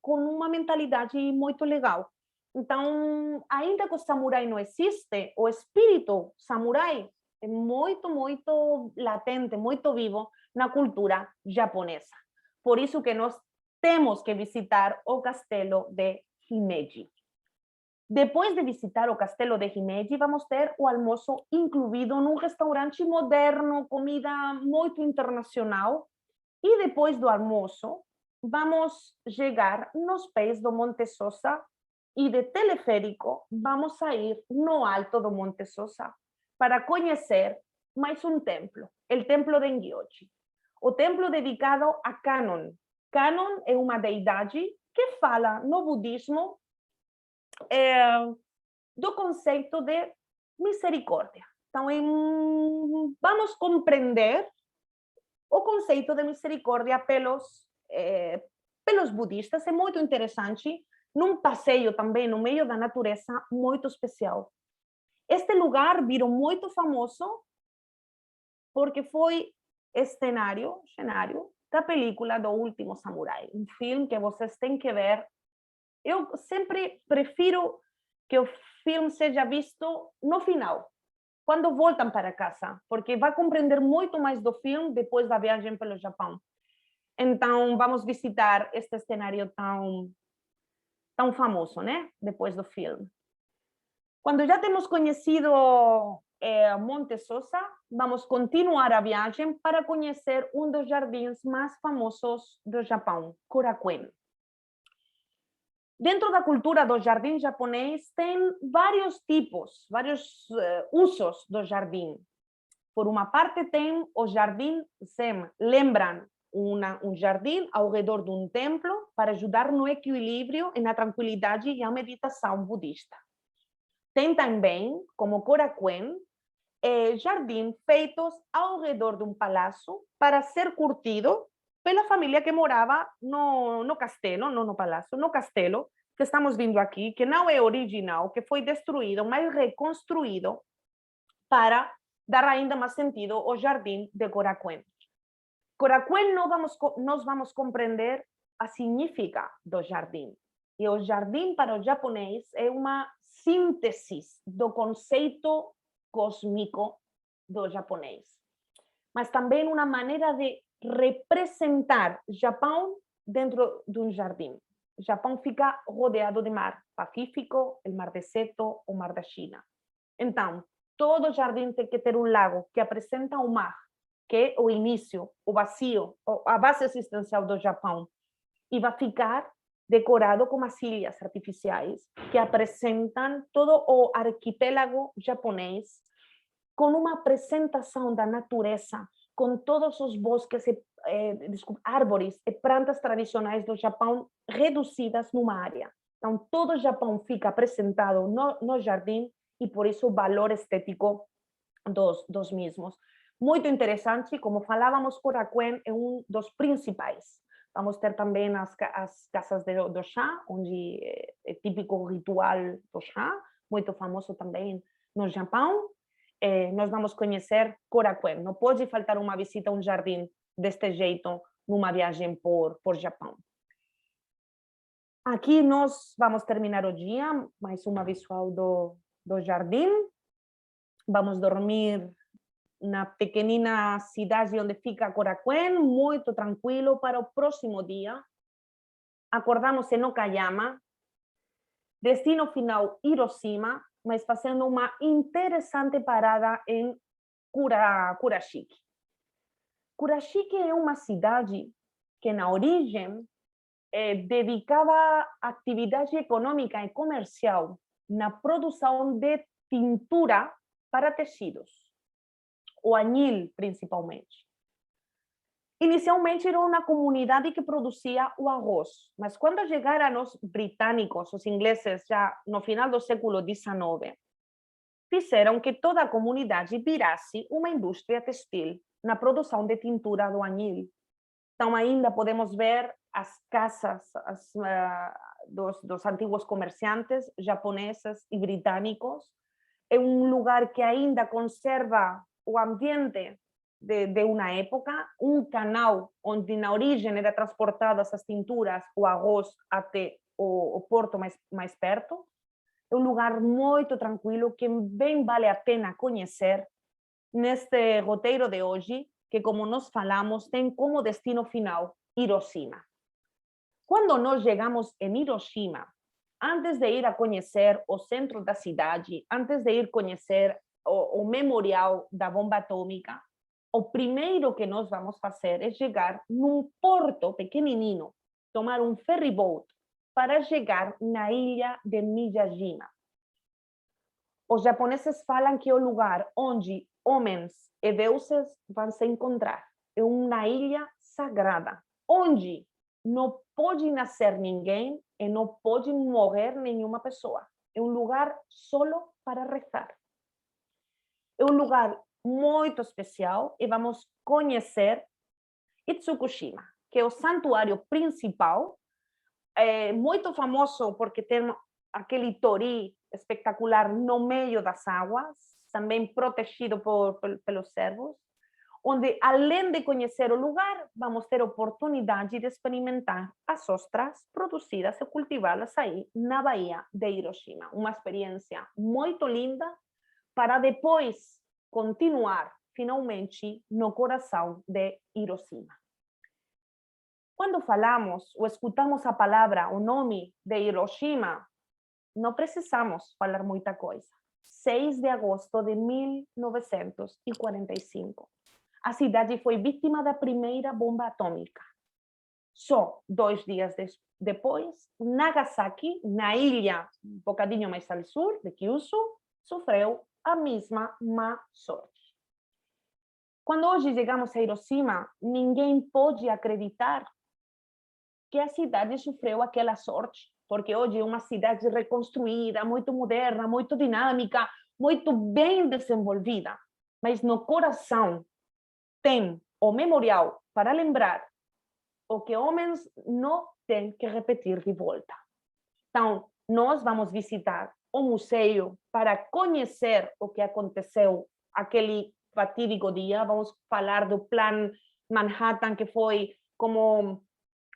com uma mentalidade muito legal. Então, ainda que o samurai não existe, o espírito samurai é muito latente, muito vivo na cultura japonesa. Por isso que nós temos que visitar o castelo de Himeji. Depois de visitar o castelo de Himeji, vamos ter o almoço incluído num restaurante moderno, comida muito internacional, E depois do almoço, vamos chegar nos pés do Monte Sosa e de teleférico vamos sair no alto do Monte Sosa para conhecer mais um templo, o Templo de Enguiochi. O templo dedicado a Kanon. Kanon é uma deidade que fala no budismo do conceito de misericórdia. Então, vamos compreender o conceito de misericórdia pelos budistas. É muito interessante, num passeio também no meio da natureza, muito especial. Este lugar virou muito famoso porque foi cenário da película do Último Samurai, um filme que vocês têm que ver. Eu sempre prefiro que o filme seja visto no final, quando voltam para casa, porque vai compreender muito mais do filme depois da viagem pelo Japão. Então, vamos visitar este cenário tão famoso, né? Depois do filme. Quando já temos conhecido Monte Sosa, vamos continuar a viagem para conhecer um dos jardins mais famosos do Japão, Korakuen. Dentro da cultura do jardim japonês, tem vários tipos, vários usos do jardim. Por uma parte, tem o jardim Zen. Lembram um jardim ao redor de um templo para ajudar no equilíbrio e na tranquilidade e a meditação budista. Tem também, como Korakuen, jardim feitos ao redor de um palácio para ser curtido pela família que morava no castelo, não no palácio, no castelo, que estamos vendo aqui, que não é original, que foi destruído, mas reconstruído para dar ainda mais sentido ao jardim de Korakuen. Korakuen nós vamos compreender a significa do jardim. E o jardim para o japonês é uma síntese do conceito cósmico do japonês, mas também uma maneira de representar Japão dentro de um jardim. O Japão fica rodeado de mar Pacífico, o Mar de Seto, o Mar da China. Então, todo jardim tem que ter um lago que apresenta o mar, que é o início, o vazio, a base existencial do Japão. E vai ficar decorado com as ilhas artificiais que apresentam todo o arquipélago japonês com uma apresentação da natureza, com todos os bosques, árvores e plantas tradicionais do Japão reduzidas numa área. Então, todo o Japão fica apresentado no jardim e, por isso, o valor estético dos mesmos. Muito interessante, como falávamos, Korakuen é um dos principais. Vamos ter também as casas do chá, onde é típico ritual do chá, muito famoso também no Japão. Nós vamos conhecer Korakuen. Não pode faltar uma visita a um jardim deste jeito numa viagem por Japão. Aqui nós vamos terminar o dia, mais uma visual do jardim. Vamos dormir na pequenina cidade onde fica Korakuen, muito tranquilo. Para o próximo dia, acordamos em Okayama, destino final Hiroshima, mas fazendo uma interessante parada em Kurashiki. Kurashiki é uma cidade que, na origem, dedicava a atividade econômica e comercial na produção de tintura para tecidos, o anil principalmente. Inicialmente era uma comunidade que produzia o arroz, mas quando chegaram os britânicos, os ingleses, já no final do século XIX, fizeram que toda a comunidade virasse uma indústria textil na produção de tintura do anil. Então, ainda podemos ver as casas dos antigos comerciantes japoneses e britânicos. É um lugar que ainda conserva o ambiente de uma época, um canal onde na origem era transportadas as tinturas, o arroz até o porto mais perto. É um lugar muito tranquilo que bem vale a pena conhecer neste roteiro de hoje, que, como nós falamos, tem como destino final Hiroshima. Quando nós chegamos em Hiroshima, antes de ir a conhecer o centro da cidade, antes de ir conhecer o memorial da bomba atômica, o primeiro que nós vamos fazer é chegar num porto pequenininho, tomar um ferry boat para chegar na ilha de Miyajima. Os japoneses falam que é o lugar onde homens e deuses vão se encontrar. É uma ilha sagrada, onde não pode nascer ninguém e não pode morrer nenhuma pessoa. É um lugar solo para rezar. É um lugar muito especial e vamos conhecer Itsukushima, que é o santuário principal, muito famoso porque tem aquele torii espetacular no meio das águas, também protegido pelos servos, onde, além de conhecer o lugar, vamos ter a oportunidade de experimentar as ostras produzidas e cultivadas aí na Baía de Hiroshima. Uma experiência muito linda para depois continuar, finalmente, no coração de Hiroshima. Quando falamos ou escutamos a palavra, o nome de Hiroshima, não precisamos falar muita coisa. 6 de agosto de 1945. A cidade foi vítima da primeira bomba atômica. Só 2 dias depois, Nagasaki, na ilha um bocadinho mais ao sul de Kyushu, sofreu a mesma má sorte. Quando hoje chegamos a Hiroshima, ninguém pode acreditar que a cidade sofreu aquela sorte, porque hoje é uma cidade reconstruída, muito moderna, muito dinâmica, muito bem desenvolvida, mas no coração tem o memorial para lembrar o que homens não têm que repetir de volta. Então, nós vamos visitar o museu para conhecer o que aconteceu aquele fatídico dia. Vamos falar do Plano Manhattan, que foi como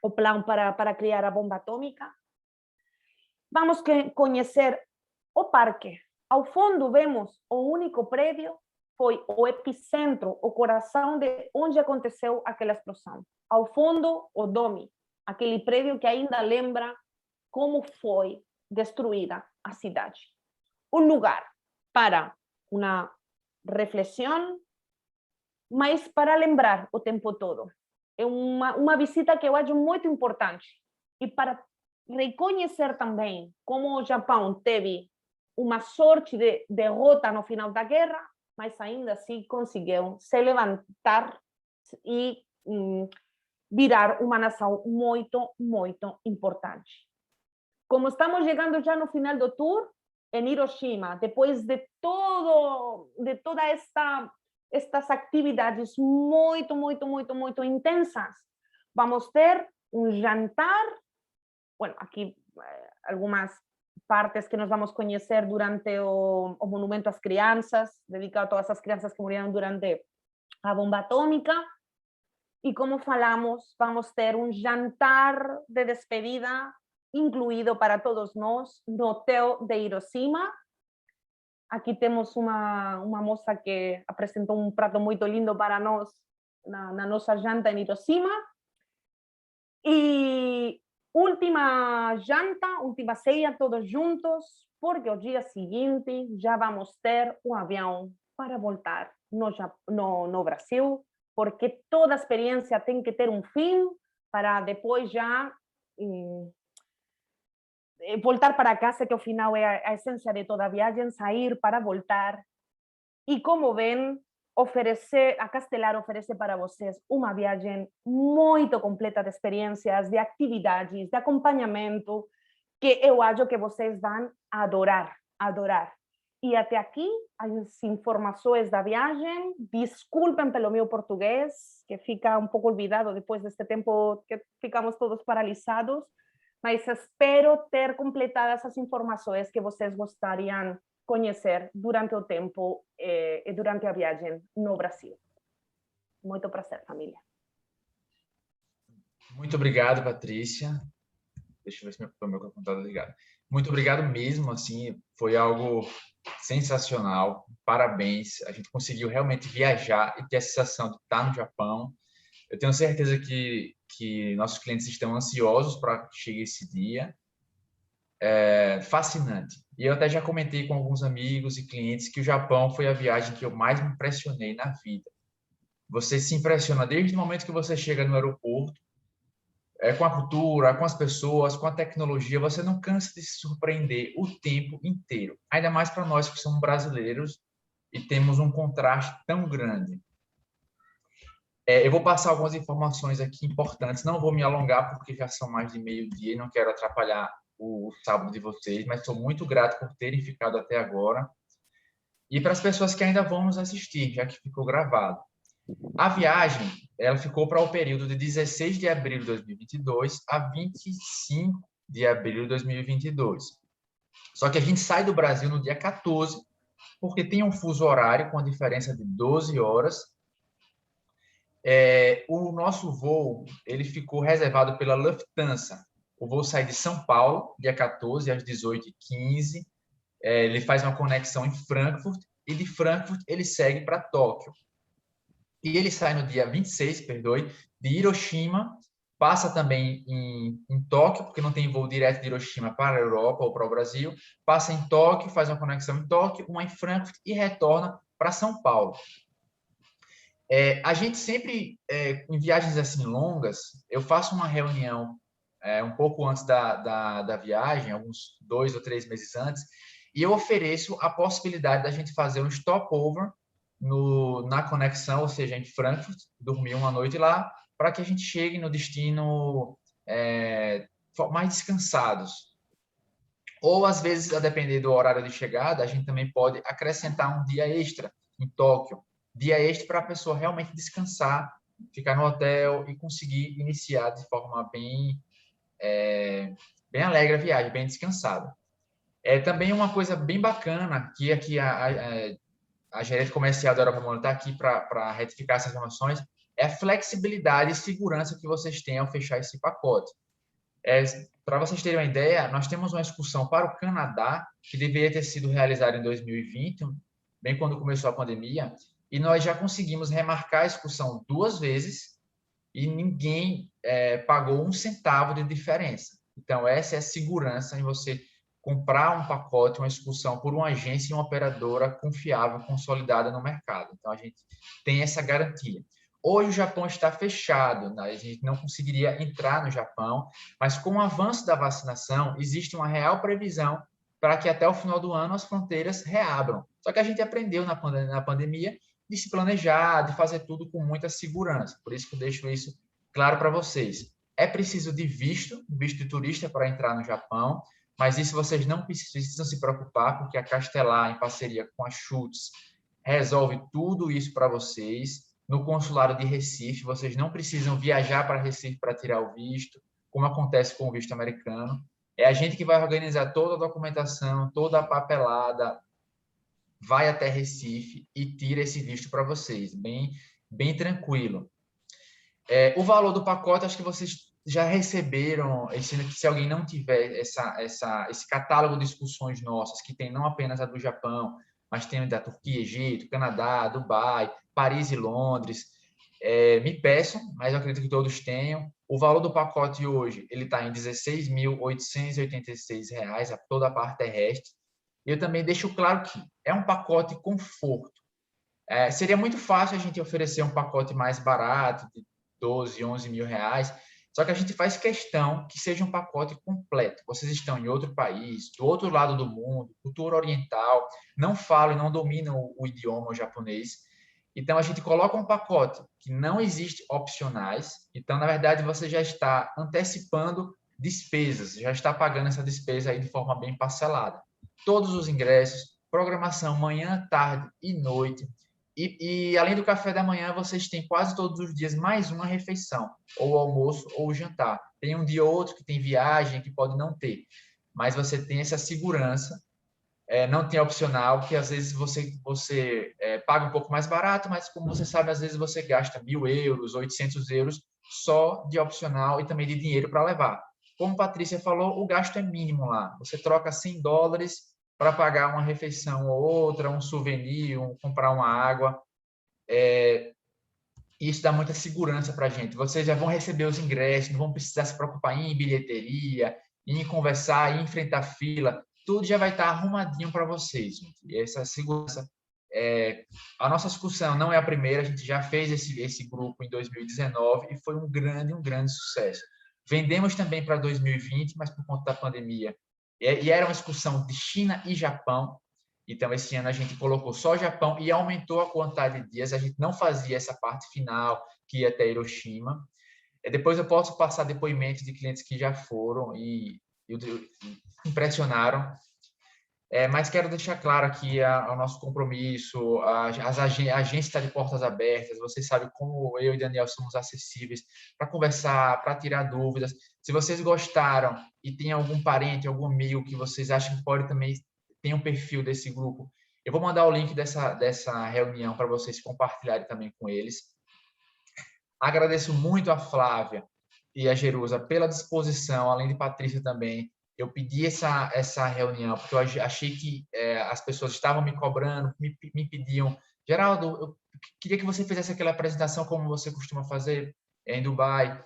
o plano para criar a bomba atômica. Vamos conhecer o parque. Ao fundo vemos o único prédio, foi o epicentro, o coração de onde aconteceu aquela explosão. Ao fundo, o Domi, aquele prédio que ainda lembra como foi destruída a cidade. Um lugar para uma reflexão, mas para lembrar o tempo todo. É uma visita que eu acho muito importante. E para reconhecer também como o Japão teve uma sorte de derrota no final da guerra, mas ainda assim conseguiu se levantar e virar uma nação muito, muito importante. Como estamos chegando já no final do tour, em Hiroshima, depois de toda estas atividades muito, muito, muito, muito intensas, vamos ter um jantar, bueno, aqui algumas partes que nós vamos conhecer durante o Monumento às Crianças, dedicado a todas as crianças que morreram durante a bomba atômica, e como falamos, vamos ter um jantar de despedida incluído para todos nós no hotel de Hiroshima. Aqui temos uma moça que apresentou um prato muito lindo para nós na nossa janta em Hiroshima. E última janta, última ceia, todos juntos, porque o dia seguinte já vamos ter um avião para voltar no Brasil, porque toda experiência tem que ter um fim para depois já voltar para casa, que ao final é a essência de toda a viagem, sair para voltar. E como ven, a Castelar oferece para vocês uma viagem muito completa de experiências, de atividades, de acompanhamento, que eu acho que vocês vão adorar, adorar. E até aqui, as informações da viagem. Desculpem pelo meu português, que fica um pouco olvidado depois deste tempo que ficamos todos paralisados, mas espero ter completado essas informações que vocês gostariam de conhecer durante o tempo e durante a viagem no Brasil. Muito prazer, família. Muito obrigado, Patrícia. Deixa eu ver se meu microfone está ligado. Muito obrigado mesmo, assim, foi algo sensacional. Parabéns. A gente conseguiu realmente viajar e ter a sensação de estar no Japão. Eu tenho certeza que nossos clientes estão ansiosos para que chegue esse dia. É fascinante. E eu até já comentei com alguns amigos e clientes que o Japão foi a viagem que eu mais me impressionei na vida. Você se impressiona desde o momento que você chega no aeroporto, com a cultura, com as pessoas, com a tecnologia, você não cansa de se surpreender o tempo inteiro. Ainda mais para nós que somos brasileiros e temos um contraste tão grande. Eu vou passar algumas informações aqui importantes, não vou me alongar porque já são mais de meio-dia e não quero atrapalhar o sábado de vocês, mas sou muito grato por terem ficado até agora. E para as pessoas que ainda vão nos assistir, já que ficou gravado. A viagem, ela ficou para o período de 16 de abril de 2022 a 25 de abril de 2022. Só que a gente sai do Brasil no dia 14, porque tem um fuso horário com a diferença de 12 horas. O nosso voo, ele ficou reservado pela Lufthansa. O voo sai de São Paulo, dia 14, às 18h15. Ele faz uma conexão em Frankfurt, e de Frankfurt ele segue para Tóquio. E ele sai no dia 26, de Hiroshima, passa também em Tóquio, porque não tem voo direto de Hiroshima para a Europa ou para o Brasil, passa em Tóquio, faz uma conexão em Tóquio, uma em Frankfurt e retorna para São Paulo. A gente sempre, em viagens assim longas, eu faço uma reunião um pouco antes da viagem, alguns 2 ou 3 meses antes, e eu ofereço a possibilidade da gente fazer um stopover na conexão, ou seja, em Frankfurt, dormir uma noite lá, para que a gente chegue no destino mais descansados. Ou, às vezes, a depender do horário de chegada, a gente também pode acrescentar um dia extra em Tóquio. Dia extra para a pessoa realmente descansar, ficar no hotel e conseguir iniciar de forma bem alegre a viagem, bem descansada. Também uma coisa bem bacana, que aqui a gerente comercial da Europa está aqui para retificar essas informações, é a flexibilidade e segurança que vocês têm ao fechar esse pacote. Para vocês terem uma ideia, nós temos uma excursão para o Canadá, que deveria ter sido realizada em 2020, bem quando começou a pandemia, e nós já conseguimos remarcar a excursão 2 vezes e ninguém pagou 1 centavo de diferença. Então, essa é a segurança em você comprar um pacote, uma excursão por uma agência e uma operadora confiável, consolidada no mercado. Então, a gente tem essa garantia. Hoje o Japão está fechado, né? A gente não conseguiria entrar no Japão, mas com o avanço da vacinação, existe uma real previsão para que até o final do ano as fronteiras reabram. Só que a gente aprendeu na pandemia de se planejar, de fazer tudo com muita segurança. Por isso que eu deixo isso claro para vocês. É preciso de visto de turista para entrar no Japão, mas isso vocês não precisam se preocupar, porque a Castelar, em parceria com a Schutz, resolve tudo isso para vocês. No consulado de Recife, vocês não precisam viajar para Recife para tirar o visto, como acontece com o visto americano. É a gente que vai organizar toda a documentação, toda a papelada, vai até Recife e tira esse visto para vocês, bem tranquilo. O valor do pacote, acho que vocês já receberam, se alguém não tiver esse catálogo de excursões nossas, que tem não apenas a do Japão, mas tem da Turquia, Egito, Canadá, Dubai, Paris e Londres, me peçam, mas eu acredito que todos tenham. O valor do pacote hoje, ele está em R$ 16.886, toda a parte terrestre. Eu também deixo claro que é um pacote conforto. Seria muito fácil a gente oferecer um pacote mais barato, de 12, 11 mil reais, só que a gente faz questão que seja um pacote completo. Vocês estão em outro país, do outro lado do mundo, cultura oriental, não falam e não dominam o idioma japonês. Então, a gente coloca um pacote que não existe opcionais. Então, na verdade, você já está antecipando despesas, já está pagando essa despesa aí de forma bem parcelada. Todos os ingressos, programação manhã, tarde e noite. E além do café da manhã, vocês têm quase todos os dias mais uma refeição, ou almoço ou jantar. Tem um dia ou outro que tem viagem, que pode não ter, mas você tem essa segurança. Não tem opcional, porque às vezes você paga um pouco mais barato, mas como você sabe, às vezes você gasta 1.000 euros, 800 euros só de opcional e também de dinheiro para levar. Como a Patrícia falou, o gasto é mínimo lá. Você troca $100 para pagar uma refeição ou outra, um souvenir, comprar uma água. Isso dá muita segurança para a gente. Vocês já vão receber os ingressos, não vão precisar se preocupar em bilheteria, em conversar, em enfrentar fila. Tudo já vai estar arrumadinho para vocês, gente. E essa segurança a nossa discussão não é a primeira, a gente já fez esse grupo em 2019 e foi um grande sucesso. Vendemos também para 2020, mas por conta da pandemia. E era uma discussão de China e Japão. Então, esse ano a gente colocou só Japão e aumentou a quantidade de dias. A gente não fazia essa parte final, que ia até Hiroshima. Depois eu posso passar depoimentos de clientes que já foram e impressionaram. Mas quero deixar claro aqui o nosso compromisso, a agência está de portas abertas, vocês sabem como eu e Daniel somos acessíveis para conversar, para tirar dúvidas. Se vocês gostaram e tem algum parente, algum amigo que vocês acham que pode também ter um perfil desse grupo, eu vou mandar o link dessa reunião para vocês compartilharem também com eles. Agradeço muito a Flávia e a Jerusa pela disposição, além de Patrícia também. Eu pedi essa reunião porque eu achei que as pessoas estavam me cobrando, me pediam, Geraldo, eu queria que você fizesse aquela apresentação como você costuma fazer em Dubai.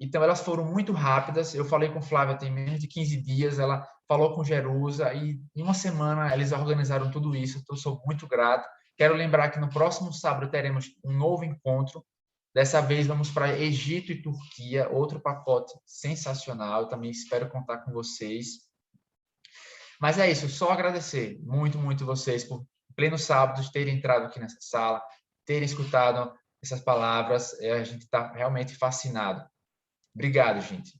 Então, elas foram muito rápidas. Eu falei com Flávia tem menos de 15 dias, ela falou com Jerusa e em uma semana eles organizaram tudo isso. Então, eu sou muito grato. Quero lembrar que no próximo sábado teremos um novo encontro. Dessa vez vamos para Egito e Turquia, outro pacote sensacional. Eu também espero contar com vocês. Mas é isso, só agradecer muito vocês por pleno sábado terem entrado aqui nessa sala, terem escutado essas palavras. A gente está realmente fascinado. Obrigado, gente.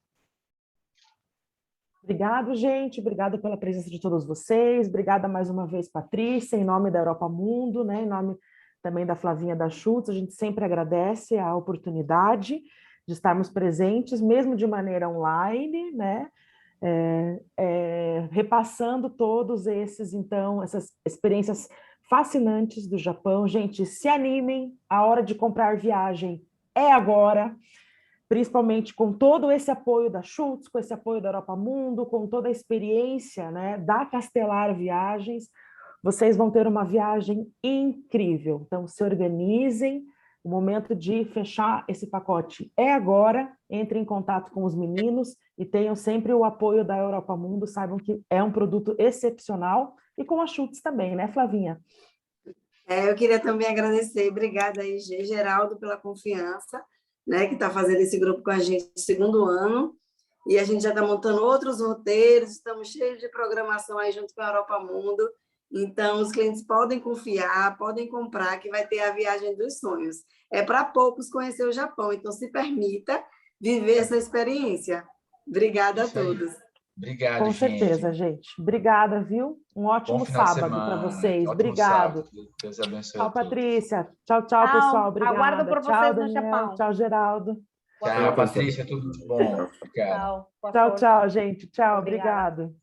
Obrigado, gente. Obrigada pela presença de todos vocês. Obrigada mais uma vez, Patrícia, em nome da Europa Mundo, né? Em nome também da Flavinha da Schultz. A gente sempre agradece a oportunidade de estarmos presentes, mesmo de maneira online, né? Repassando todos essas experiências fascinantes do Japão. Gente, se animem, a hora de comprar viagem é agora, principalmente com todo esse apoio da Schultz, com esse apoio da Europa Mundo, com toda a experiência, né, da Castelar Viagens, vocês vão ter uma viagem incrível. Então, se organizem, o momento de fechar esse pacote é agora, entrem em contato com os meninos e tenham sempre o apoio da Europa Mundo, saibam que é um produto excepcional, e com a Schultz também, né, Flavinha? Eu queria também agradecer, obrigada aí, Geraldo, pela confiança, né, que está fazendo esse grupo com a gente no segundo ano, e a gente já está montando outros roteiros, estamos cheios de programação aí junto com a Europa Mundo, então os clientes podem confiar, podem comprar, que vai ter a viagem dos sonhos. É para poucos conhecer o Japão, então se permita viver essa experiência. Obrigada a todos. Obrigado, com certeza, gente. Obrigada, viu? Um ótimo sábado para vocês. Obrigado. Deus abençoe. Tchau, Patrícia. Tchau, pessoal. Obrigada. Aguardo por tchau, vocês Daniel. no Japão. Tchau, Geraldo. Tchau, Patrícia. Tudo bom. Obrigado. Tchau, gente. Tchau. Obrigado.